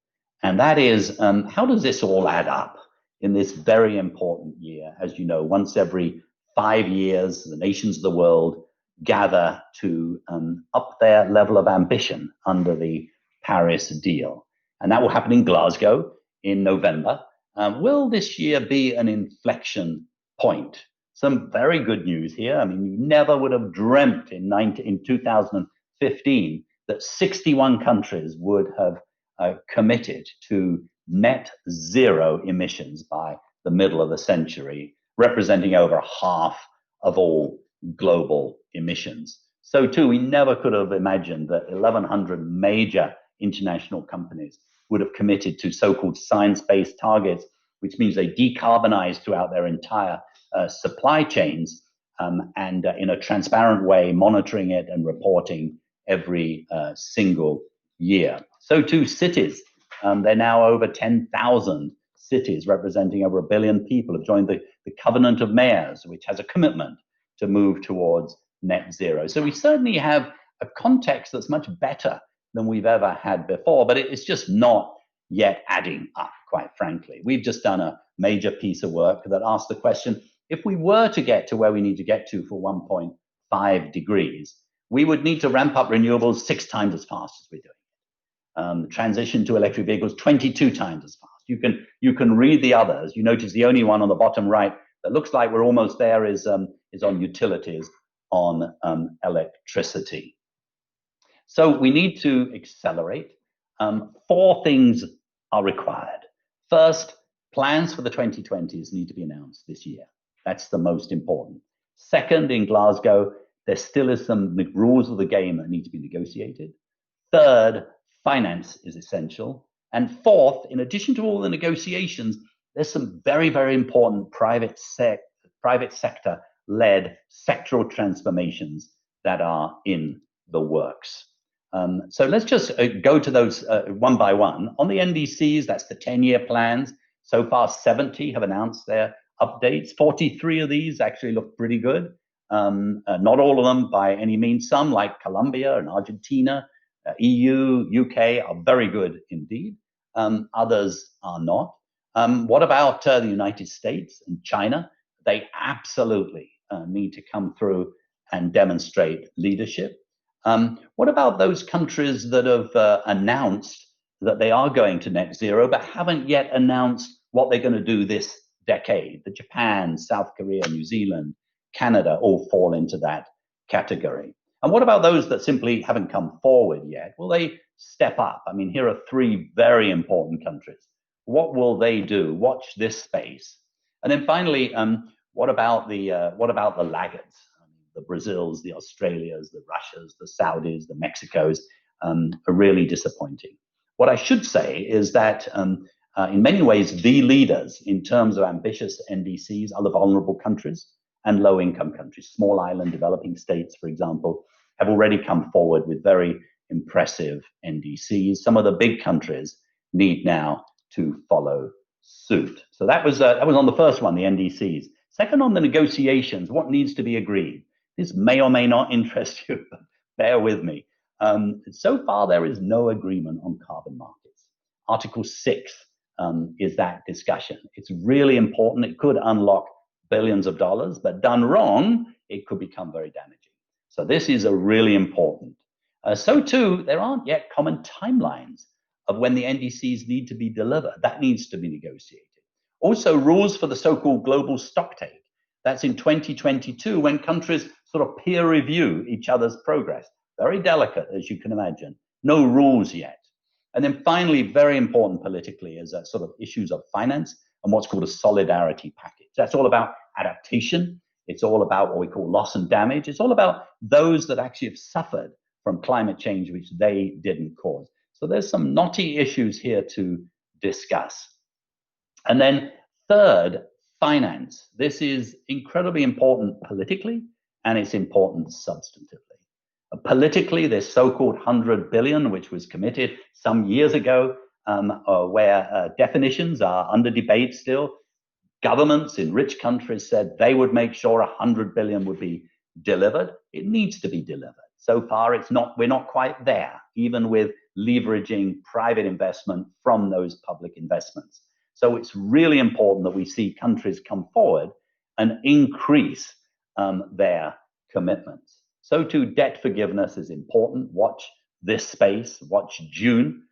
And that is, how does this all add up in this very important year? As you know, once every 5 years, the nations of the world gather to up their level of ambition under the Paris deal. And that will happen in Glasgow in November. Will this year be an inflection point? Some very good news here. I mean, you never would have dreamt in 2015 that 61 countries would have committed to net zero emissions by the middle of the century, representing over half of all global emissions. So too, we never could have imagined that 1,100 major international companies would have committed to so-called science-based targets, which means they decarbonize throughout their entire supply chains and in a transparent way, monitoring it and reporting every single year. So too, cities. They're now over 10,000 cities representing over 1 billion people have joined the Covenant of Mayors, which has a commitment to move towards net zero. So we certainly have a context that's much better than we've ever had before, but it's just not yet adding up, quite frankly. We've just done a major piece of work that asks the question, if we were to get to where we need to get to for 1.5 degrees, we would need to ramp up renewables 6 times as fast as we're doing. Transition to electric vehicles 22 times as fast. You can read the others. You notice the only one on the bottom right that looks like we're almost there is on utilities, on electricity. So we need to accelerate. 4 things are required. First, plans for the 2020s need to be announced this year. That's the most important. Second, in Glasgow, there still is some rules of the game that need to be negotiated. Third, finance is essential. And fourth, in addition to all the negotiations, there's some very, very important private sector-led sectoral transformations that are in the works. So let's just go to those one by one. On the NDCs, that's the 10-year plans. So far, 70 have announced their updates. 43 of these actually look pretty good. Not all of them by any means. Some, like Colombia and Argentina, EU, UK, are very good indeed. Others are not. What about the United States and China? They absolutely need to come through and demonstrate leadership. What about those countries that have announced that they are going to net zero, but haven't yet announced what they're going to do this decade? The Japan, South Korea, New Zealand, Canada all fall into that category. And what about those that simply haven't come forward yet? Will they step up? I mean, here are 3 very important countries. What will they do? Watch this space. And then finally, what about the laggards? The Brazils, the Australias, the Russias, the Saudis, the Mexicos are really disappointing. What I should say is that in many ways, the leaders in terms of ambitious NDCs are the vulnerable countries and low-income countries. Small island developing states, for example, have already come forward with very impressive NDCs. Some of the big countries need now to follow suit. So that was on the first one, the NDCs. Second, on the negotiations, what needs to be agreed? This may or may not interest you, but bear with me. So far, there is no agreement on carbon markets. Article 6 is that discussion. It's really important. It could unlock billions of dollars, but done wrong, it could become very damaging. So this is a really important. So too, there aren't yet common timelines of when the NDCs need to be delivered. That needs to be negotiated. Also, rules for the so-called global stocktake. That's in 2022 when countries sort of peer review each other's progress. Very delicate, as you can imagine. No rules yet. And then finally, very important politically, is sort of issues of finance and what's called a solidarity package. That's all about adaptation. It's all about what we call loss and damage. It's all about those that actually have suffered from climate change, which they didn't cause. So there's some knotty issues here to discuss. And then third, finance. This is incredibly important politically, and it's important substantively. Politically, this so-called 100 billion, which was committed some years ago, where definitions are under debate still. Governments in rich countries said they would make sure 100 billion would be delivered. It needs to be delivered. So far, we're not quite there, even with leveraging private investment from those public investments. So it's really important that we see countries come forward and increase their commitments. So too, debt forgiveness is important. Watch this space. Watch June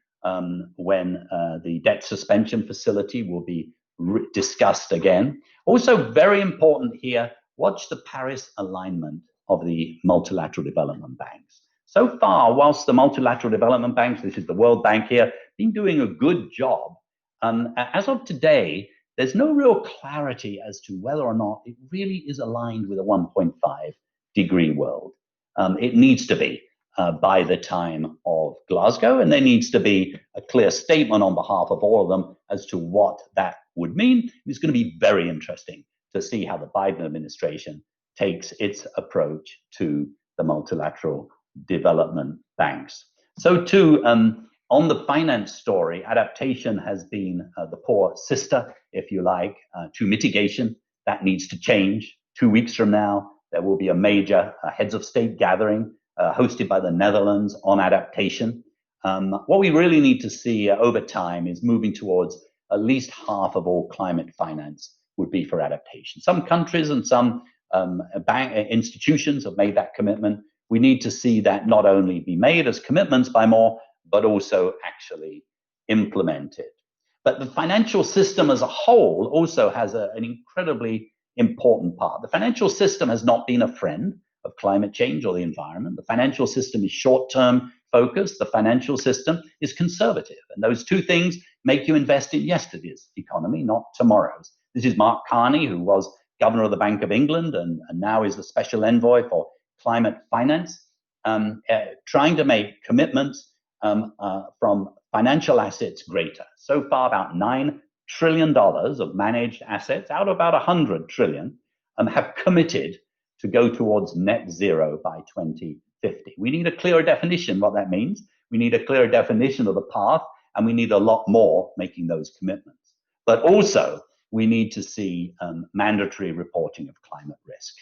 when the debt suspension facility will be discussed again. Also, very important here, watch the Paris alignment of the multilateral development banks. So far, whilst the multilateral development banks, this is the World Bank here, been doing a good job, as of today, there's no real clarity as to whether or not it really is aligned with a 1.5-degree world. It needs to be by the time of Glasgow, and there needs to be a clear statement on behalf of all of them as to what that would mean. It's going to be very interesting to see how the Biden administration takes its approach to the multilateral development banks. So too, on the finance story, adaptation has been the poor sister, if you like, to mitigation. That needs to change. 2 weeks from now, there will be a major heads of state gathering hosted by the Netherlands on adaptation. What we really need to see over time is moving towards at least half of all climate finance would be for adaptation. Some countries and some institutions have made that commitment. We need to see that not only be made as commitments by more, but also actually implemented. But the financial system as a whole also has an incredibly important part. The financial system has not been a friend of climate change or the environment. The financial system is short-term focused. The financial system is conservative. And those two things make you invest in yesterday's economy, not tomorrow's. This is Mark Carney, who was governor of the Bank of England and now is the special envoy for climate finance, trying to make commitments from financial assets greater. So far, about $9 trillion of managed assets out of about 100 trillion have committed to go towards net zero by 2050. We need a clearer definition what that means. We need a clearer definition of the path, and we need a lot more making those commitments. But also, we need to see mandatory reporting of climate risk.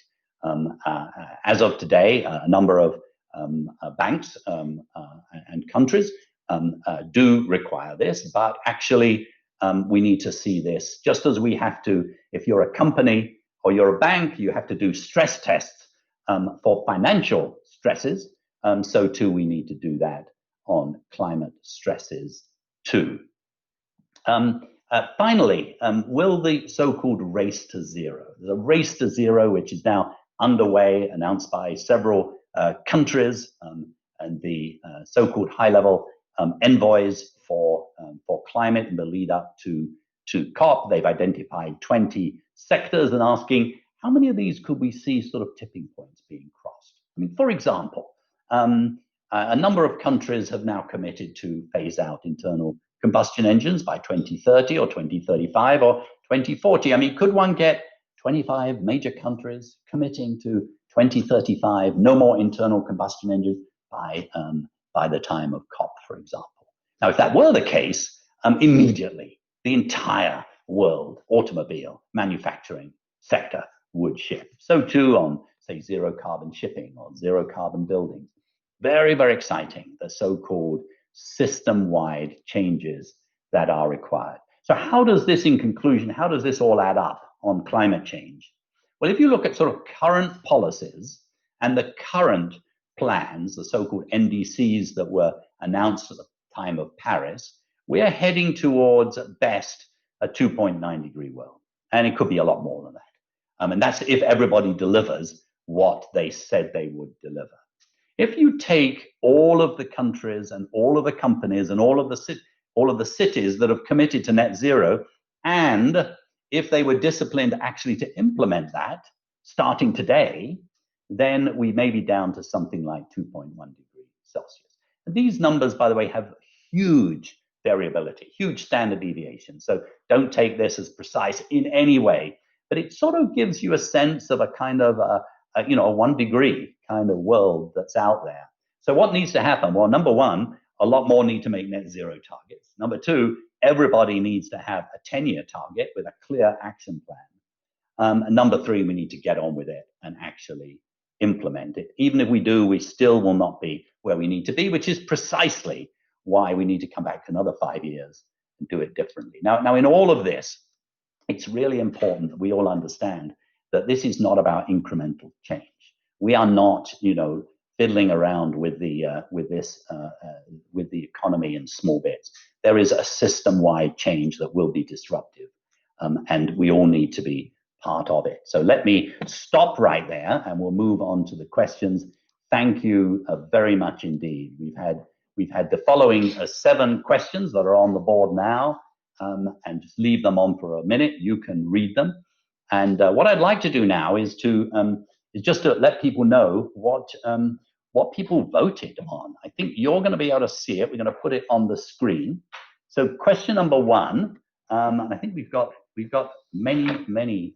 As of today, a number of banks and countries do require this, but actually we need to see this just as we have to, if you're a company or you're a bank, you have to do stress tests for financial stresses. So too, we need to do that on climate stresses too. Finally, will the so-called race to zero, there's a race to zero which is now underway, announced by several countries and the so-called high-level envoys for climate in the lead up to COP. They've identified 20 sectors and asking how many of these could we see sort of tipping points being crossed. I mean, for example, a number of countries have now committed to phase out internal combustion engines by 2030 or 2035 or 2040. I mean, could one get 25 major countries committing to 2035, no more internal combustion engines by the time of COP, for example? Now, if that were the case, immediately the entire world automobile manufacturing sector would shift. So too on, say, zero carbon shipping or zero carbon buildings. Very, very exciting, the so-called system-wide changes that are required. So how does this, in conclusion, how does this all add up on climate change? Well, if you look at sort of current policies and the current plans, the so-called NDCs that were announced at the time of Paris, we are heading towards, at best, a 2.9-degree world. And it could be a lot more than that. And that's if everybody delivers what they said they would deliver. If you take all of the countries and all of the companies and all of the cities that have committed to net zero, and if they were disciplined actually to implement that starting today, then we may be down to something like 2.1 degrees Celsius. And these numbers, by the way, have huge variability, huge standard deviation. So don't take this as precise in any way, but it sort of gives you a sense of a kind of a 1 degree kind of world that's out there. So what needs to happen? Well, number one, a lot more need to make net zero targets. Number two, everybody needs to have a 10-year target with a clear action plan. And number three, we need to get on with it and actually implement it. Even if we do, we still will not be where we need to be, which is precisely why we need to come back another 5 years and do it differently. Now, in all of this, it's really important that we all understand that this is not about incremental change. We are not, fiddling around with the economy in small bits. There is a system-wide change that will be disruptive, and we all need to be part of it. So let me stop right there, and we'll move on to the questions. Thank you very much indeed. We've had the following 7 questions that are on the board now, and just leave them on for a minute. You can read them. And what I'd like to do now is just to let people know what people voted on. I think you're going to be able to see it. We're going to put it on the screen. So question number 1, and I think we've got many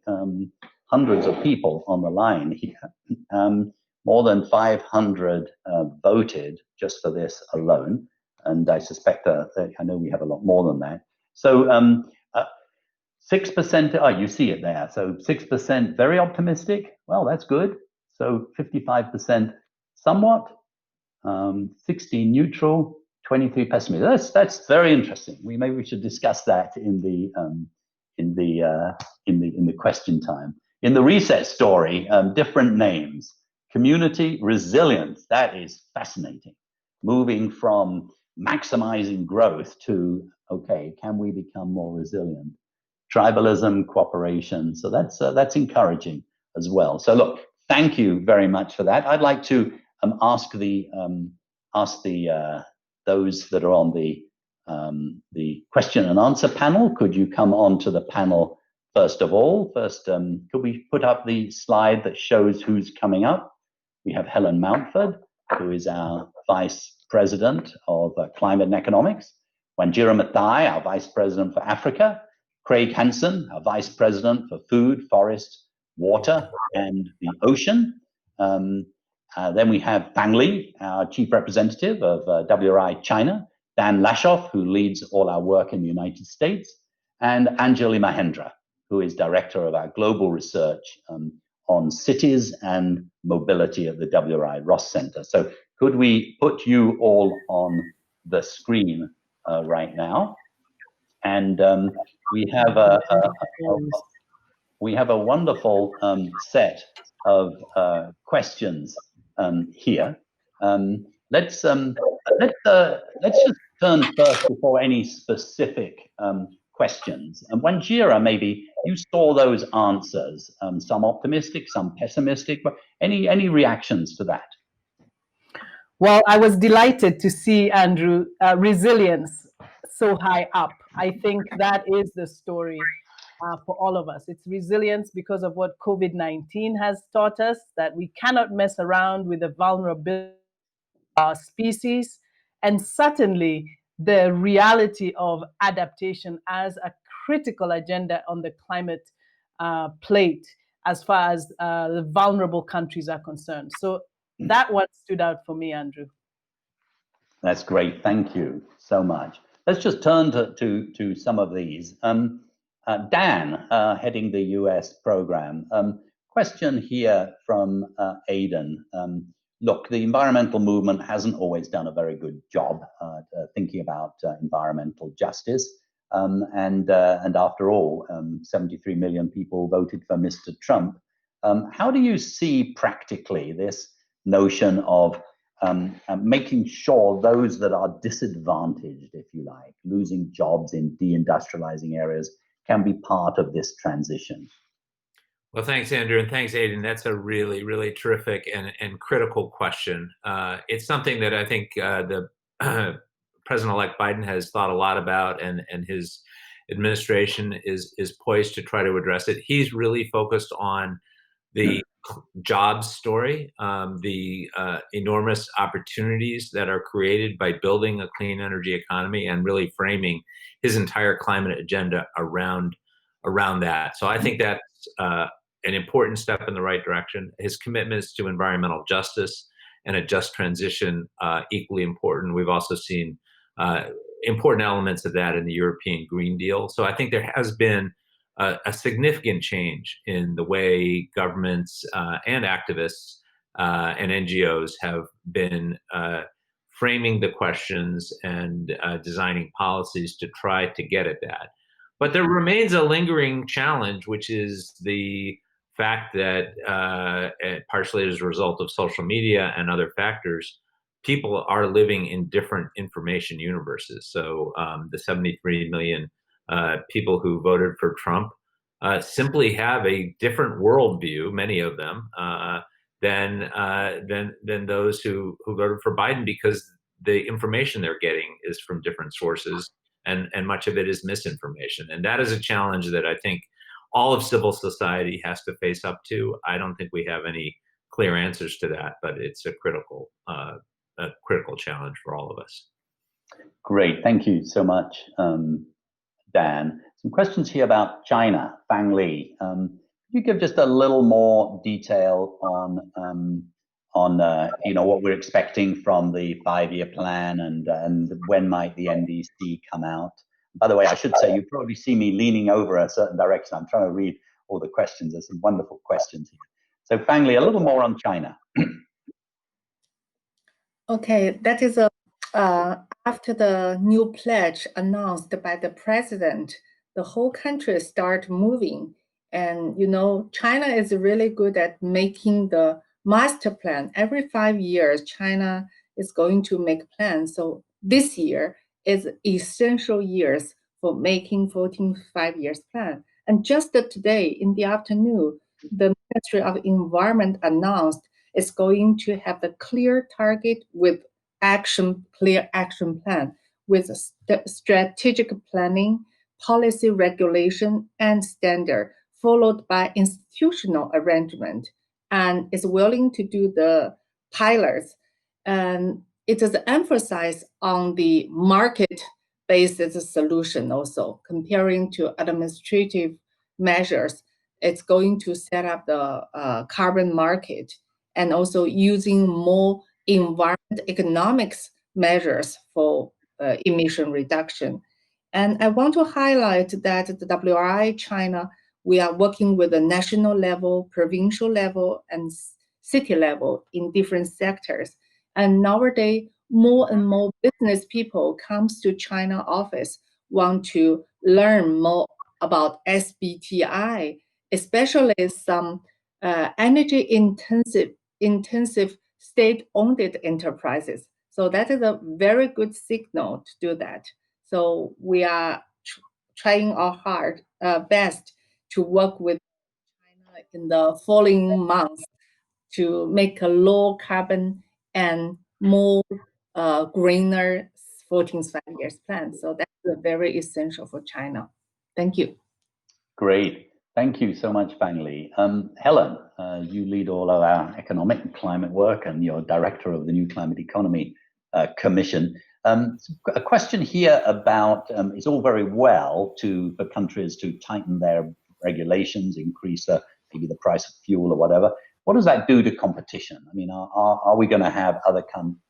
hundreds of people on the line here. More than 500 voted just for this alone, and I suspect I know we have a lot more than that. So 6%. Oh, you see it there. So 6% very optimistic. Well, that's good. So 55% somewhat, 16 neutral, 23 pessimistic. That's very interesting. Maybe we should discuss that in the question time. In the reset story, different names. Community resilience. That is fascinating. Moving from maximizing growth to, okay, can we become more resilient? Tribalism, cooperation. So that's encouraging as well. So look, thank you very much for that. I'd like to ask those that are on the question and answer panel. Could you come on to the panel first of all? First, could we put up the slide that shows who's coming up? We have Helen Mountford, who is our Vice President of Climate and Economics. Wanjira Mathai, our Vice President for Africa. Craig Hansen, our Vice President for Food, Forest, Water, and the Ocean. Then we have Bang Li, our Chief Representative of WRI China. Dan Lashoff, who leads all our work in the United States. And Anjali Mahendra, who is Director of our Global Research on Cities and Mobility at the WRI Ross Center. So could we put you all on the screen right now? And we have a wonderful set of questions here. Let's just turn first before any specific questions. And Wanjira, maybe you saw those answers, some optimistic, some pessimistic, but any reactions to that? Well, I was delighted to see, Andrew, resilience so high up. I think that is the story for all of us. It's resilience because of what COVID-19 has taught us, that we cannot mess around with the vulnerability of our species, and certainly the reality of adaptation as a critical agenda on the climate plate as far as the vulnerable countries are concerned. So that one stood out for me, Andrew. That's great. Thank you so much. Let's just turn to some of these. Dan, heading the US program. Question here from Aidan. Look, the environmental movement hasn't always done a very good job thinking about environmental justice. And after all, 73 million people voted for Mr. Trump. How do you see practically this notion of making sure those that are disadvantaged, if you like, losing jobs in deindustrializing areas, can be part of this transition? Well, thanks, Andrew, and thanks, Aidan. That's a really, really terrific and critical question. It's something that I think the President-elect Biden has thought a lot about, and his administration is poised to try to address it. He's really focused on the jobs story, the enormous opportunities that are created by building a clean energy economy, and really framing his entire climate agenda around that. So I think that's an important step in the right direction. His commitments to environmental justice and a just transition, equally important. We've also seen important elements of that in the European Green Deal. So I think there has been a significant change in the way governments and activists and NGOs have been framing the questions and designing policies to try to get at that. But there remains a lingering challenge, which is the fact that partially as a result of social media and other factors, people are living in different information universes. So the 73 million people who voted for Trump simply have a different worldview, many of them, than those who voted for Biden, because the information they're getting is from different sources, and much of it is misinformation. And that is a challenge that I think all of civil society has to face up to. I don't think we have any clear answers to that, but it's a critical challenge for all of us. Great, thank you so much, Dan. Some questions here about China. Fang Li, could you give just a little more detail on what we're expecting from the 5-year plan, and when might the NDC come out? By the way, I should say, you probably see me leaning over a certain direction. I'm trying to read all the questions. There's some wonderful questions here. So Fang Li, a little more on China. Okay, that is after the new pledge announced by the president, the whole country start moving. And China is really good at making the master plan. Every 5 years, China is going to make plans. So this year is essential years for making 14 5-year plan. And just today in the afternoon, the Ministry of Environment announced it's going to have the clear target with clear action plan with strategic planning, policy regulation, and standard, followed by institutional arrangement, and is willing to do the pilots. And it is emphasized on the market-based solution also, comparing to administrative measures. It's going to set up the carbon market, and also using more environment economics measures for emission reduction. And I want to highlight that the WRI China, we are working with the national level, provincial level, and city level in different sectors. And nowadays, more and more business people comes to China office, want to learn more about SBTI, especially some energy intensive state-owned enterprises. So that is a very good signal to do that. So we are trying our best to work with China in the following months to make a low carbon and more greener 14 5-year plan. So that's very essential for China. Thank you. Great. Thank you so much, Fang Li. Helen, you lead all of our economic and climate work, and you're director of the New Climate Economy Commission. A question here about, it's all very well for countries to tighten their regulations, increase maybe the price of fuel or whatever. What does that do to competition? I mean, are we going to have other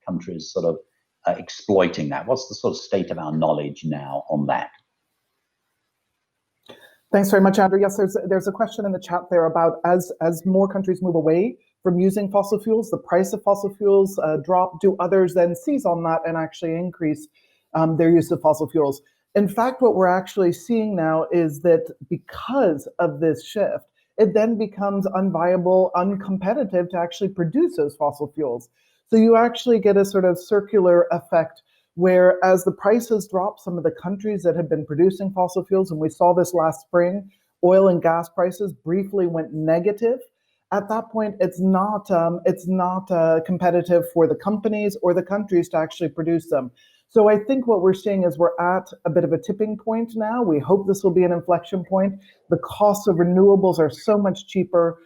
countries sort of exploiting that? What's the sort of state of our knowledge now on that? Thanks very much, Andrew. Yes, there's a question in the chat there about as more countries move away from using fossil fuels, the price of fossil fuels drop. Do others then seize on that and actually increase their use of fossil fuels? In fact, what we're actually seeing now is that because of this shift, it then becomes unviable, uncompetitive to actually produce those fossil fuels. So you actually get a sort of circular effect where as the prices drop, some of the countries that have been producing fossil fuels, and we saw this last spring, oil and gas prices briefly went negative. At that point, it's not competitive for the companies or the countries to actually produce them. So I think what we're seeing is we're at a bit of a tipping point now. We hope this will be an inflection point. The costs of renewables are so much cheaper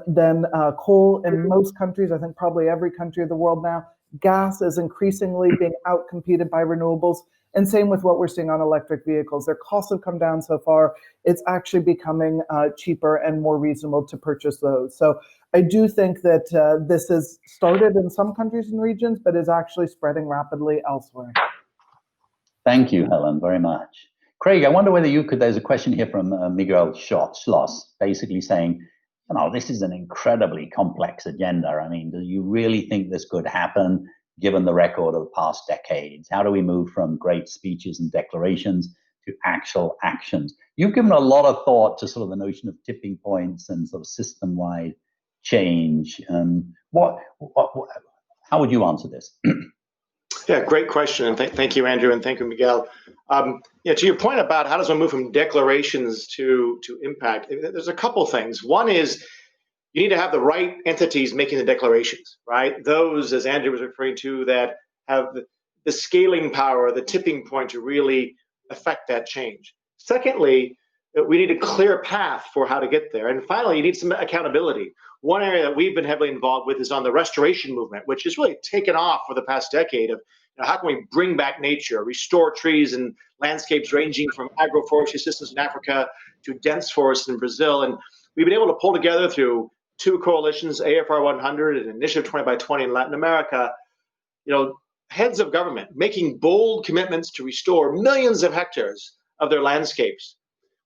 than coal in most countries. I think probably every country of the world now. Gas is increasingly being outcompeted by renewables. And same with what we're seeing on electric vehicles. Their costs have come down so far, it's actually becoming cheaper and more reasonable to purchase those. So I do think that this has started in some countries and regions, but is actually spreading rapidly elsewhere. Thank you, Helen, very much. Craig, I wonder whether you could, there's a question here from Miguel Schloss, basically saying, this is an incredibly complex agenda. I mean, do you really think this could happen given the record of the past decades? How do we move from great speeches and declarations to actual actions? You've given a lot of thought to sort of the notion of tipping points and sort of system-wide change. How would you answer this? Yeah, great question. And thank you, Andrew, and thank you, Miguel. To your point about how does one move from declarations to impact, there's a couple things. One is you need to have the right entities making the declarations, right? Those, as Andrew was referring to, that have the scaling power, the tipping point to really affect that change. Secondly, we need a clear path for how to get there. And finally, you need some accountability. One area that we've been heavily involved with is on the restoration movement, which has really taken off for the past decade of how can we bring back nature, restore trees and landscapes ranging from agroforestry systems in Africa to dense forests in Brazil. And we've been able to pull together through two coalitions, AFR 100 and Initiative 20 by 20 in Latin America, heads of government making bold commitments to restore millions of hectares of their landscapes.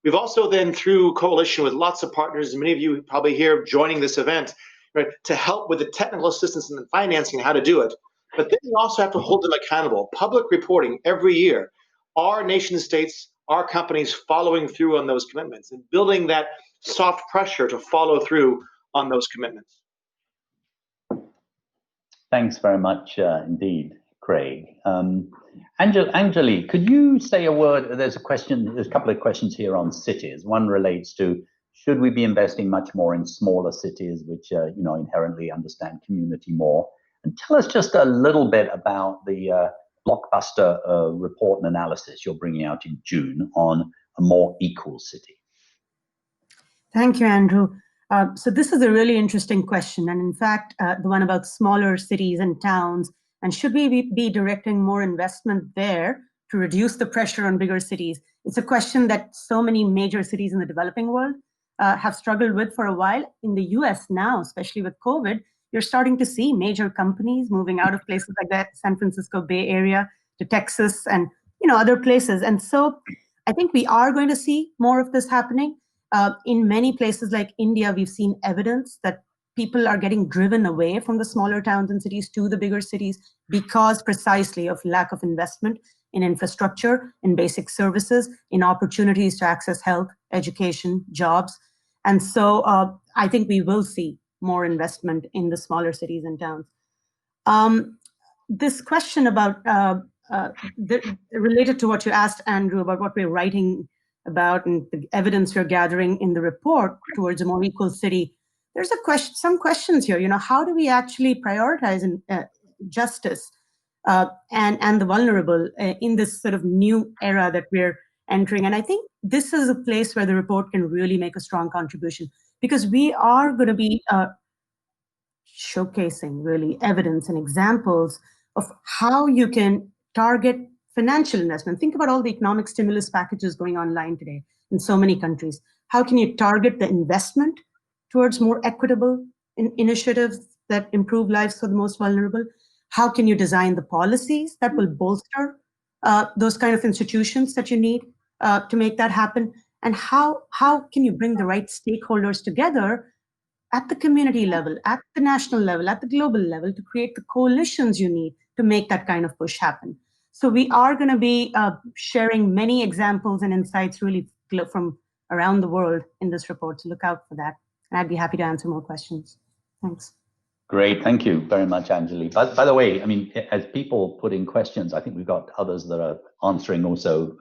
We've also then, through coalition with lots of partners, and many of you probably here joining this event, right, to help with the technical assistance and the financing and how to do it. But then you also have to hold them accountable. Public reporting every year. Are nation states, our companies following through on those commitments and building that soft pressure to follow through on those commitments? Thanks very much indeed, Craig. Angelique, could you say a word? There's a couple of questions here on cities. One relates to, should we be investing much more in smaller cities, which inherently understand community more? And tell us just a little bit about the blockbuster report and analysis you're bringing out in June on a more equal city. Thank you, Andrew. So this is a really interesting question. And in fact, the one about smaller cities and towns, and should we be directing more investment there to reduce the pressure on bigger cities? It's a question that so many major cities in the developing world have struggled with for a while. In the US now, especially with COVID, you're starting to see major companies moving out of places like that, San Francisco Bay Area to Texas and other places. And so I think we are going to see more of this happening. In many places like India, we've seen evidence that people are getting driven away from the smaller towns and cities to the bigger cities because precisely of lack of investment in infrastructure, in basic services, in opportunities to access health, education, jobs. And so I think we will see more investment in the smaller cities and towns. This question about related to what you asked, Andrew, about what we're writing about and the evidence we're gathering in the report towards a more equal city. There's some questions here. How do we actually prioritize justice and the vulnerable in this sort of new era that we're entering? And I think this is a place where the report can really make a strong contribution, because we are going to be showcasing really evidence and examples of how you can target financial investment. Think about all the economic stimulus packages going online today in so many countries. How can you target the investment towards more equitable initiatives that improve lives for the most vulnerable? How can you design the policies that will bolster those kind of institutions that you need to make that happen? And how can you bring the right stakeholders together at the community level, at the national level, at the global level to create the coalitions you need to make that kind of push happen? So we are going to be sharing many examples and insights really from around the world in this report. So look out for that. And I'd be happy to answer more questions. Thanks. Great. Thank you very much, Angelique. By the way, I mean, as people put in questions, I think we've got others that are answering also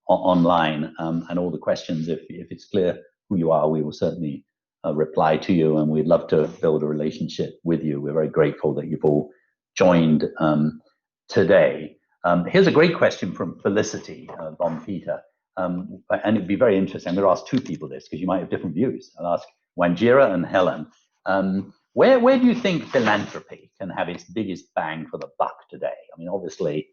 online. And all the questions, if it's clear who you are, we will certainly reply to you. And we'd love to build a relationship with you. We're very grateful that you've all joined today. Here's a great question from Felicity von Peter. And it'd be very interesting. I'm going to ask two people this because you might have different views. I'll ask Wanjira and Helen. Where do you think philanthropy can have its biggest bang for the buck today? I mean, obviously,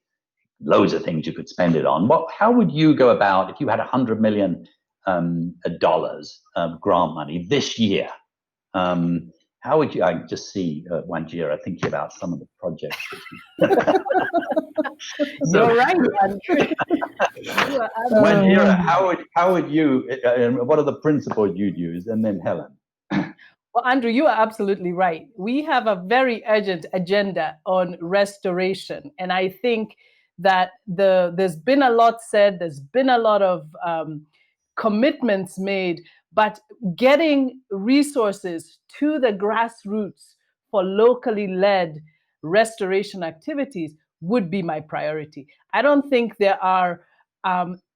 loads of things you could spend it on. How would you go about if you had $100 million grant money this year? How would you? I just see Wanjira thinking about some of the projects. You're right, Andrew. Wanjira, how would you? What are the principles you'd use? And then Helen. Well, Andrew, you are absolutely right. We have a very urgent agenda on restoration. And I think that there's been a lot said, there's been a lot of commitments made, but getting resources to the grassroots for locally led restoration activities would be my priority. I don't think there are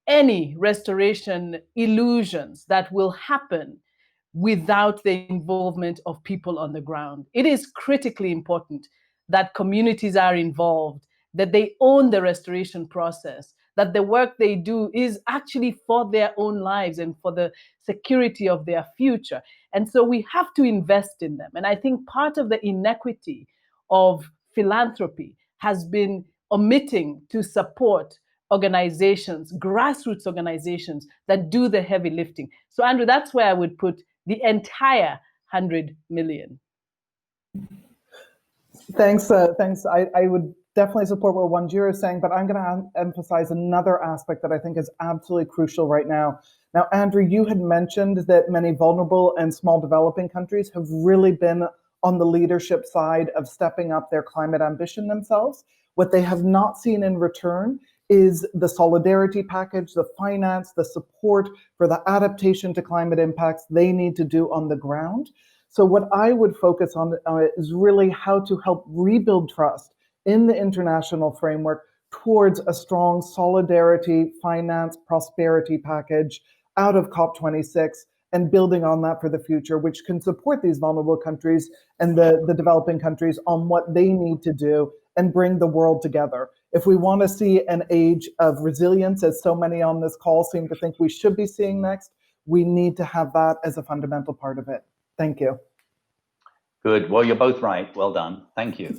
any restoration illusions that will happen without the involvement of people on the ground. It is critically important that communities are involved, that they own the restoration process, that the work they do is actually for their own lives and for the security of their future. And so we have to invest in them. And I think part of the inequity of philanthropy has been omitting to support organizations, grassroots organizations that do the heavy lifting. So Andrew, that's where I would put the entire 100 million. Thanks. I would definitely support what Wanjira is saying, but I'm going to emphasize another aspect that I think is absolutely crucial right now. Now, Andrew, you had mentioned that many vulnerable and small developing countries have really been on the leadership side of stepping up their climate ambition themselves. What they have not seen in return is the solidarity package, the finance, the support for the adaptation to climate impacts they need to do on the ground. So what I would focus on is really how to help rebuild trust in the international framework towards a strong solidarity, finance, prosperity package out of COP26 and building on that for the future, which can support these vulnerable countries and the developing countries on what they need to do and bring the world together. If we want to see an age of resilience, as so many on this call seem to think we should be seeing next, we need to have that as a fundamental part of it. Thank you. Good. Well, you're both right. Well done. Thank you.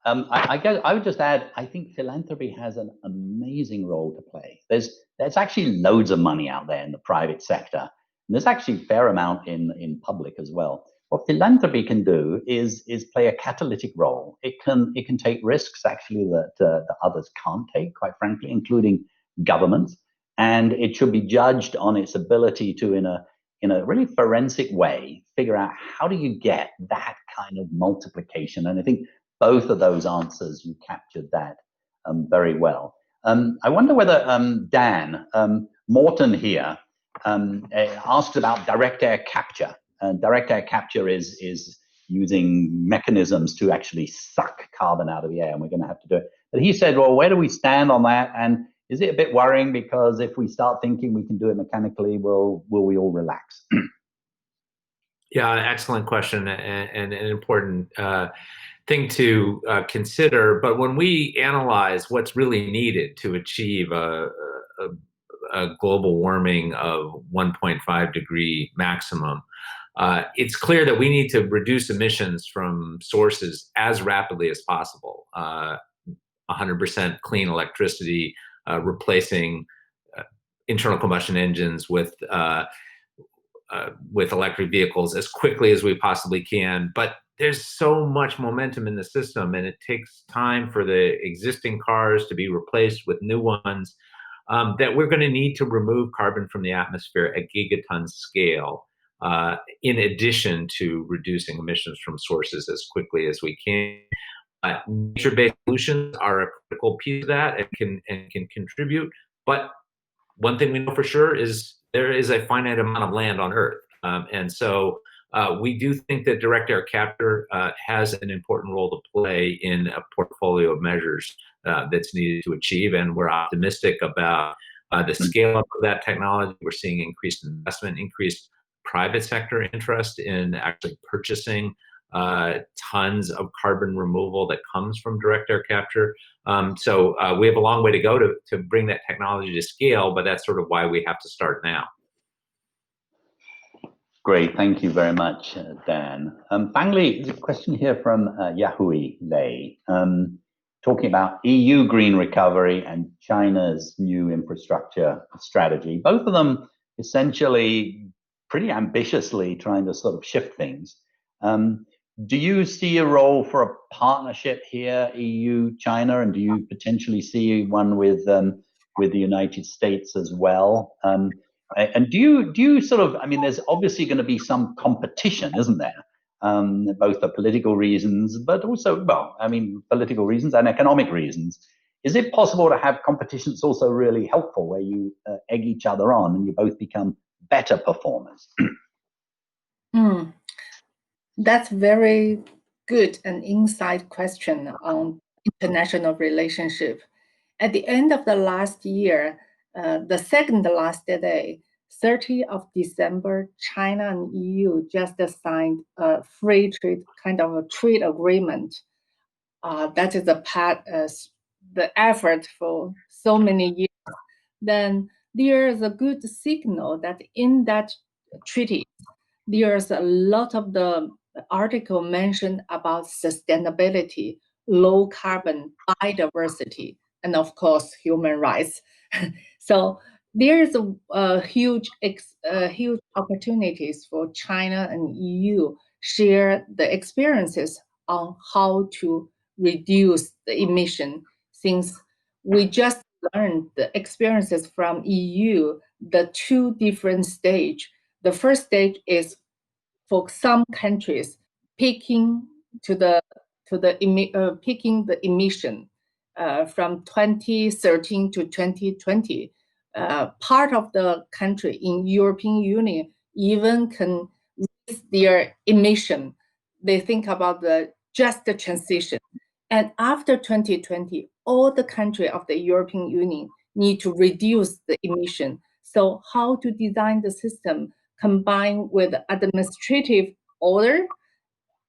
I guess I would just add, I think philanthropy has an amazing role to play. There's actually loads of money out there in the private sector. And there's actually a fair amount in public as well. What philanthropy can do is play a catalytic role. It can take risks actually that others can't take, quite frankly, including governments. And it should be judged on its ability to, in a really forensic way, figure out how do you get that kind of multiplication. And I think both of those answers, you captured that very well. I wonder whether Dan Morton here asked about direct air capture. Direct air capture is using mechanisms to actually suck carbon out of the air, and we're going to have to do it. But he said, well, where do we stand on that? And is it a bit worrying because if we start thinking we can do it mechanically, will we all relax? Yeah, excellent question and an important thing to consider. But when we analyze what's really needed to achieve a global warming of 1.5 degree maximum, it's clear that we need to reduce emissions from sources as rapidly as possible. 100% clean electricity, replacing internal combustion engines with electric vehicles as quickly as we possibly can. But there's so much momentum in the system, and it takes time for the existing cars to be replaced with new ones, that we're going to need to remove carbon from the atmosphere at gigaton scale, in addition to reducing emissions from sources as quickly as we can. Nature-based solutions are a critical piece of that and can contribute. But one thing we know for sure is there is a finite amount of land on Earth. And so we do think that direct air capture has an important role to play in a portfolio of measures that's needed to achieve. And we're optimistic about the scale up of that technology. We're seeing increased investment, increased private sector interest in actually purchasing tons of carbon removal that comes from direct air capture. So we have a long way to go to bring that technology to scale, but that's sort of why we have to start now. Great, thank you very much, Dan. Finally, there's a question here from Yahui Lei, talking about EU green recovery and China's new infrastructure strategy. Both of them essentially pretty ambitiously trying to sort of shift things. Do you see a role for a partnership here, EU, China, and do you potentially see one with the United States as well? And do you sort of, I mean, there's obviously going to be some competition, isn't there? Both for political reasons, but also, well, I mean, political reasons and economic reasons. Is it possible to have competition that's also really helpful, where you egg each other on and you both become better performers? That's very good and inside question on international relationship. At the end of the last year, the second last day, 30th of December, China and EU just signed a free trade kind of a trade agreement. That is the effort for so many years. Then there is a good signal that in that treaty, there's a lot of the article mentioned about sustainability, low carbon, biodiversity, and of course, human rights. So there is a huge opportunities for China and EU share the experiences on how to reduce the emission, since we just learned the experiences from EU, the two different stage. The first stage is for some countries peaking peaking the emission from 2013 to 2020. Part of the country in European Union even can raise their emission. They think about just the transition. And after 2020, all the countries of the European Union need to reduce the emission. So how to design the system combined with administrative order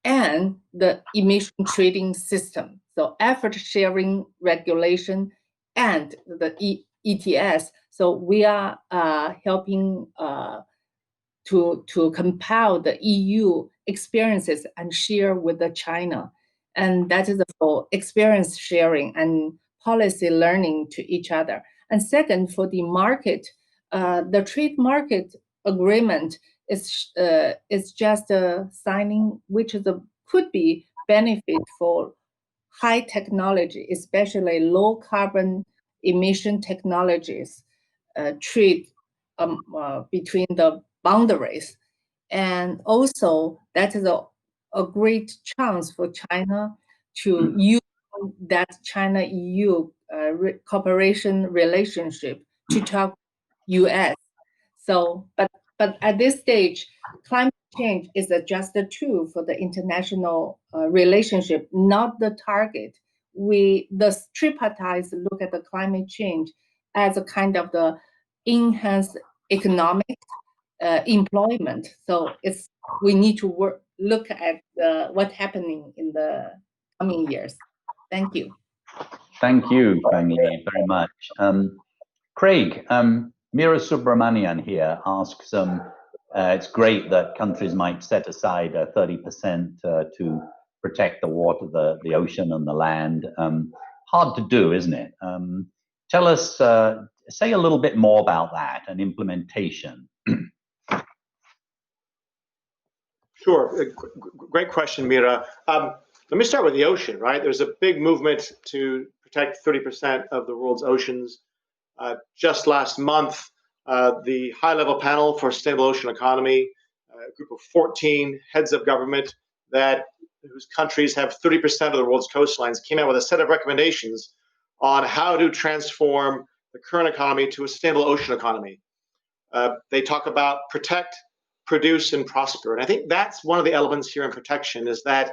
and the emission trading system. So effort sharing regulation and the ETS. So we are helping to compile the EU experiences and share with the China. And that is for experience sharing and policy learning to each other. And second, for the market, the trade market agreement is just a signing, which is could be benefit for high technology, especially low carbon emission technologies, trade between the boundaries. And also that is a great chance for China to use that China-EU cooperation relationship to talk US. So, but at this stage, climate change is just a tool for the international relationship, not the target. The tripartite look at the climate change as a kind of the enhanced economic employment. So we need to look at what's happening in the coming years. Thank you. Thank you, Feng Li, very much. Craig, Mira Subramanian here asks, it's great that countries might set aside 30% to protect the water, the ocean and the land. Hard to do, isn't it? Tell us, say a little bit more about that and implementation. Sure, great question, Mira. Let me start with the ocean, right? There's a big movement to protect 30% of the world's oceans. Just last month, the high-level panel for sustainable ocean economy, a group of 14 heads of government whose countries have 30% of the world's coastlines, came out with a set of recommendations on how to transform the current economy to a sustainable ocean economy. They talk about protect, produce, and prosper. And I think that's one of the elements here in protection, is that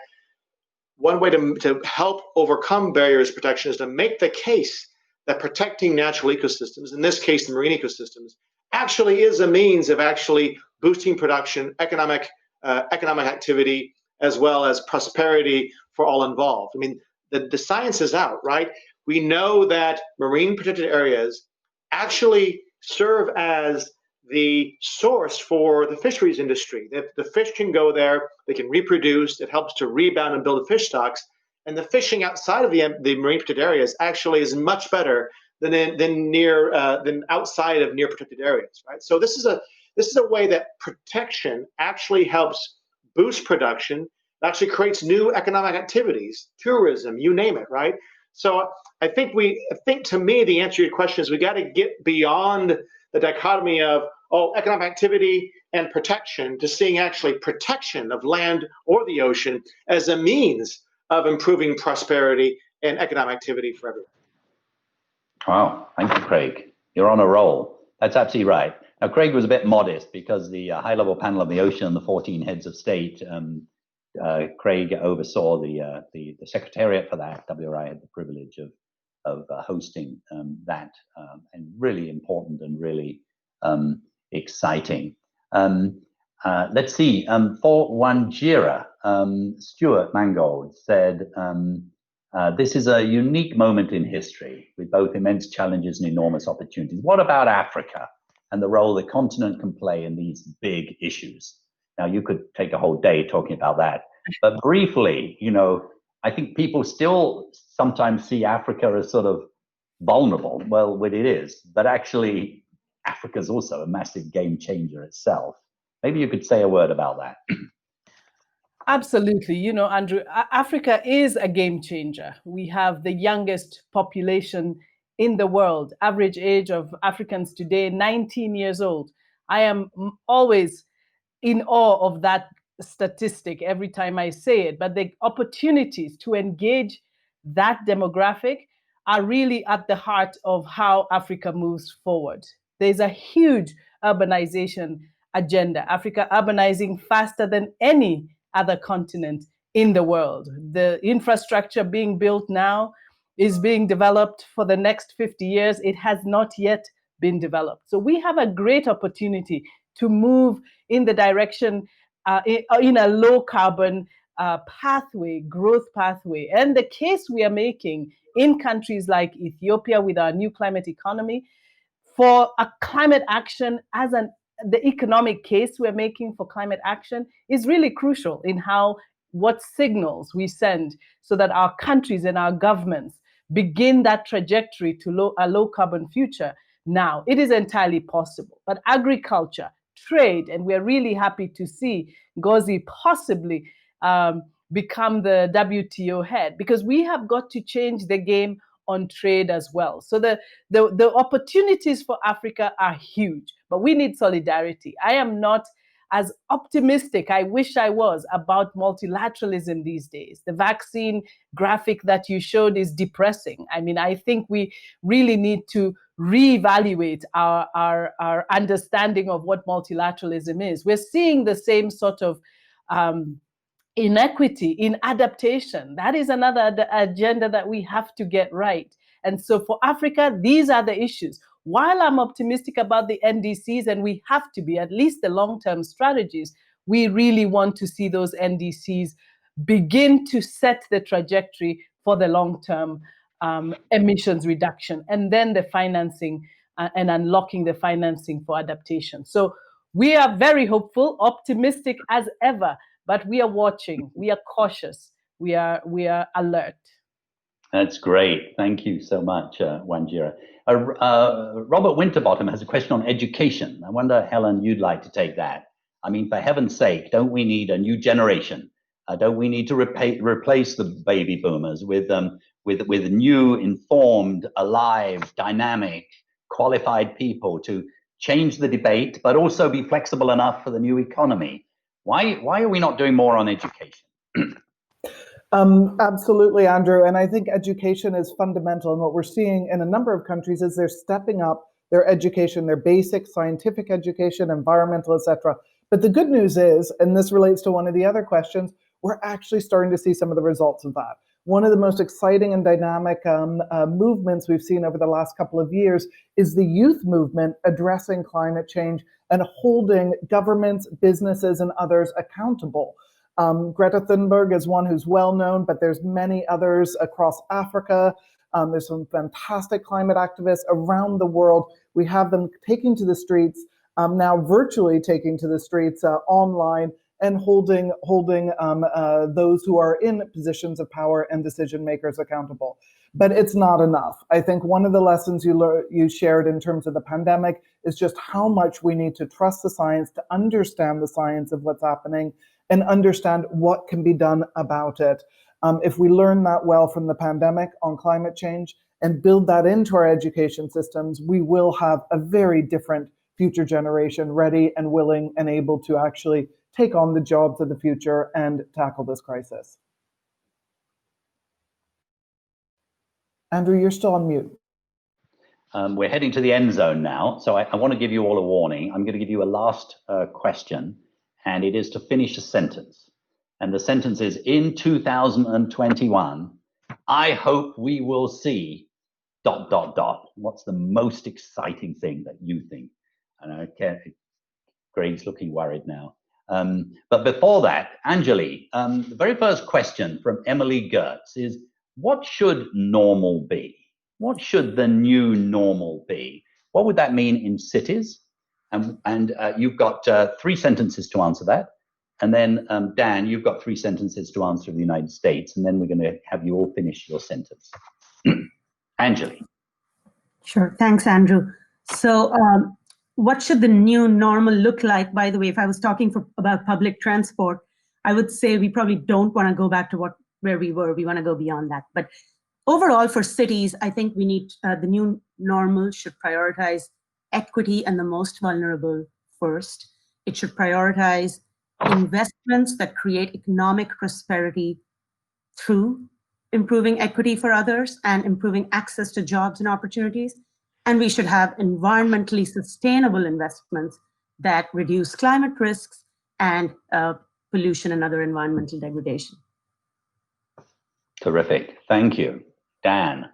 one way to help overcome barriers to protection is to make the case that protecting natural ecosystems, in this case the marine ecosystems, actually is a means of actually boosting production, economic activity, as well as prosperity for all involved. I mean, the science is out, right? We know that marine protected areas actually serve as the source for the fisheries industry. The fish can go there, they can reproduce, it helps to rebound and build fish stocks. And the fishing outside of the marine protected areas actually is much better than outside of near protected areas, right? So this is a way that protection actually helps boost production. It actually creates new economic activities, tourism, you name it, right? So I think to me the answer to your question is we got to get beyond the dichotomy of economic activity and protection to seeing actually protection of land or the ocean as a means of improving prosperity and economic activity for everyone. Wow, thank you, Craig. You're on a roll. That's absolutely right. Now, Craig was a bit modest because the high-level panel on the ocean and the 14 heads of state, Craig oversaw the secretariat for that. WRI had the privilege of hosting that, and really important and really exciting. Let's see. For Wanjira, Stuart Mangold said, this is a unique moment in history with both immense challenges and enormous opportunities. What about Africa and the role the continent can play in these big issues? Now, you could take a whole day talking about that, but briefly, I think people still sometimes see Africa as sort of vulnerable. Well, it is, but actually, Africa is also a massive game changer itself. Maybe you could say a word about that. Absolutely. Andrew, Africa is a game changer. We have the youngest population in the world. Average age of Africans today, 19 years old. I am always in awe of that statistic every time I say it, but the opportunities to engage that demographic are really at the heart of how Africa moves forward. There's a huge urbanization agenda. Africa urbanizing faster than any other continent in the world. The infrastructure being built now is being developed for the next 50 years. It has not yet been developed. So we have a great opportunity to move in the direction in a low carbon pathway, growth pathway. And the case we are making in countries like Ethiopia with our new climate economy for a climate action the economic case we're making for climate action is really crucial in what signals we send so that our countries and our governments begin that trajectory to a low carbon future now. It is entirely possible. But agriculture, trade, and we're really happy to see Ngozi possibly become the WTO head, because we have got to change the game on trade as well. So the opportunities for Africa are huge, but we need solidarity. I am not as optimistic, I wish I was, about multilateralism these days. The vaccine graphic that you showed is depressing. I mean, I think we really need to reevaluate our understanding of what multilateralism is. We're seeing the same sort of inequity in adaptation. That is another agenda that we have to get right. And so for Africa, these are the issues. While I'm optimistic about the NDCs, and we have to be, at least the long-term strategies, we really want to see those NDCs begin to set the trajectory for the long-term emissions reduction, and then the financing and unlocking the financing for adaptation. So we are very hopeful, optimistic as ever, but we are watching, we are cautious, we are alert. That's great. Thank you so much, Wanjira. Robert Winterbottom has a question on education. I wonder, Helen, you'd like to take that. I mean, for heaven's sake, don't we need a new generation? Don't we need to replace the baby boomers with new, informed, alive, dynamic, qualified people to change the debate, but also be flexible enough for the new economy? Why are we not doing more on education? Absolutely, Andrew. And I think education is fundamental. And what we're seeing in a number of countries is they're stepping up their education, their basic scientific education, environmental, etc. But the good news is, and this relates to one of the other questions, we're actually starting to see some of the results of that. One of the most exciting and dynamic movements we've seen over the last couple of years is the youth movement addressing climate change and holding governments, businesses, and others accountable. Greta Thunberg is one who's well known, but there's many others across Africa. There's some fantastic climate activists around the world. We have them taking to the streets, now virtually taking to the streets online, and holding those who are in positions of power and decision makers accountable. But it's not enough. I think one of the lessons you shared in terms of the pandemic is just how much we need to trust the science, to understand the science of what's happening, and understand what can be done about it. If we learn that well from the pandemic on climate change and build that into our education systems, we will have a very different future generation ready and willing and able to actually take on the jobs of the future and tackle this crisis. Andrew, you're still on mute. We're heading to the end zone now, so I want to give you all a warning. I'm going to give you a last question, and it is to finish a sentence. And the sentence is, in 2021, I hope we will see ... What's the most exciting thing that you think? And Greg's looking worried now. But before that, Anjali, the very first question from Emily Gertz is, what should normal be? What should the new normal be? What would that mean in cities? And you've got 3 sentences to answer that. And then Dan, you've got 3 sentences to answer in the United States. And then we're going to have you all finish your sentence. Anjali. Sure. Thanks, Andrew. So what should the new normal look like? By the way, if I was talking about public transport, I would say we probably don't want to go back to where we were. We want to go beyond that. But overall, for cities, I think we need the new normal should prioritize equity and the most vulnerable first. It should prioritize investments that create economic prosperity through improving equity for others and improving access to jobs and opportunities. And we should have environmentally sustainable investments that reduce climate risks and pollution and other environmental degradation. Terrific. Thank you. Dan.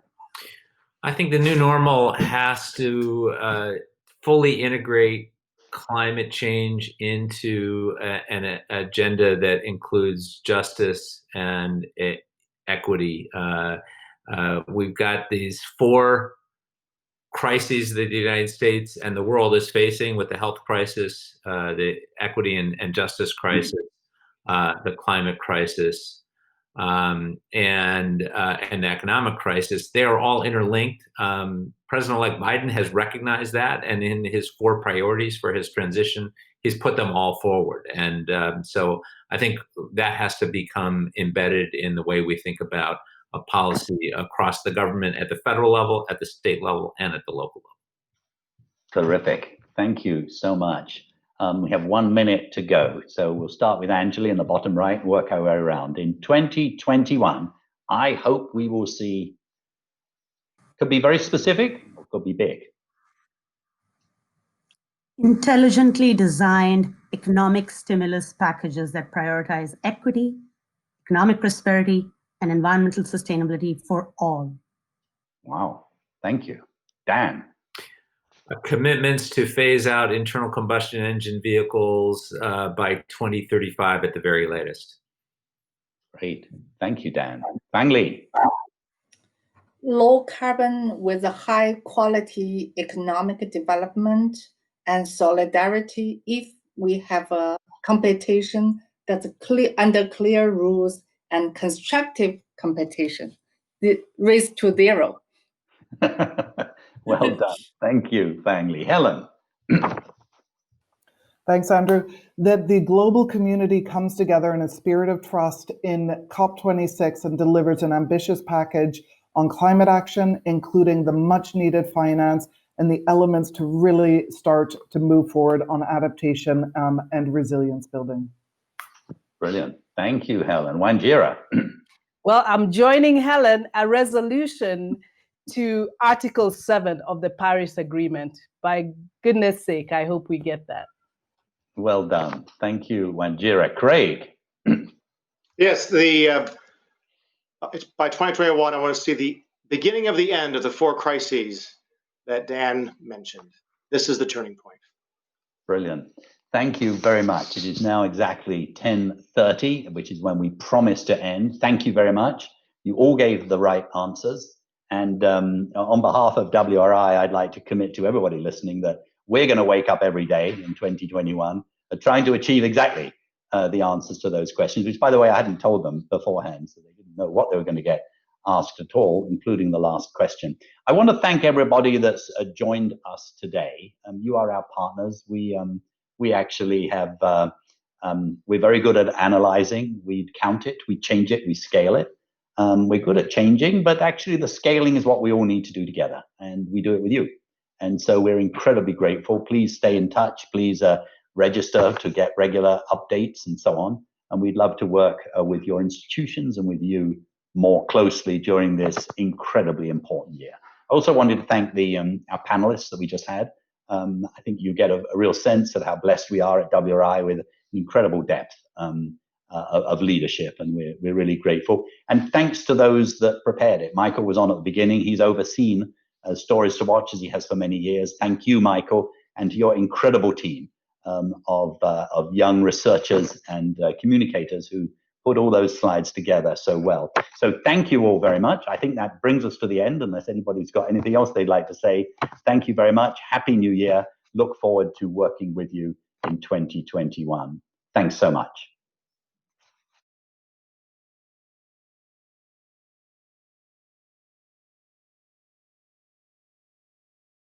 I think the new normal has to fully integrate climate change into an agenda that includes justice and equity. We've got these 4 crises that the United States and the world is facing, with the health crisis, the equity and justice crisis, the climate crisis, and the economic crisis. They are all interlinked. President-elect Biden has recognized that, and in his 4 priorities for his transition, he's put them all forward. And so I think that has to become embedded in the way we think about a policy across the government at the federal level, at the state level, and at the local level. Terrific. Thank you so much. We have 1 minute to go. So we'll start with Anjali in the bottom right and work our way around. In 2021, I hope we will see, could be very specific, or could be big. Intelligently designed economic stimulus packages that prioritize equity, economic prosperity, and environmental sustainability for all. Wow. Thank you. Dan. Commitments to phase out internal combustion engine vehicles by 2035 at the very latest. Great. Thank you, Dan. Bang Li. Low carbon with a high quality economic development and solidarity. If we have a competition that's clear, under clear rules and constructive competition, the race to 0. Well done. Thank you, Bang Li. Helen. Thanks, Andrew. That the global community comes together in a spirit of trust in COP26 and delivers an ambitious package on climate action, including the much needed finance and the elements to really start to move forward on adaptation and resilience building. Brilliant. Thank you, Helen. Wanjira. Well, I'm joining Helen, a resolution to Article 7 of the Paris Agreement. By goodness sake, I hope we get that. Well done. Thank you, Wanjira. Craig. Yes, by 2021, I want to see the beginning of the end of the 4 crises that Dan mentioned. This is the turning point. Brilliant. Thank you very much. It is now exactly 10:30, which is when we promised to end. Thank you very much. You all gave the right answers. And on behalf of WRI, I'd like to commit to everybody listening that we're going to wake up every day in 2021 trying to achieve exactly the answers to those questions, which, by the way, I hadn't told them beforehand, so they didn't know what they were going to get asked at all, including the last question. I want to thank everybody that's joined us today. You are our partners. We actually have, we're very good at analyzing. We count it, we change it, we scale it. We're good at changing, but actually the scaling is what we all need to do together, and we do it with you. And so we're incredibly grateful. Please stay in touch. Please register to get regular updates and so on. And we'd love to work with your institutions and with you more closely during this incredibly important year. I also wanted to thank our panelists that we just had. I think you get a real sense of how blessed we are at WRI with incredible depth of leadership, and we're really grateful. And thanks to those that prepared it. Michael was on at the beginning. He's overseen Stories to Watch, as he has for many years. Thank you, Michael, and to your incredible team of young researchers and communicators who put all those slides together so well. So thank you all very much. I think that brings us to the end, unless anybody's got anything else they'd like to say. Thank you very much. Happy New Year. Look forward to working with you in 2021. Thanks so much.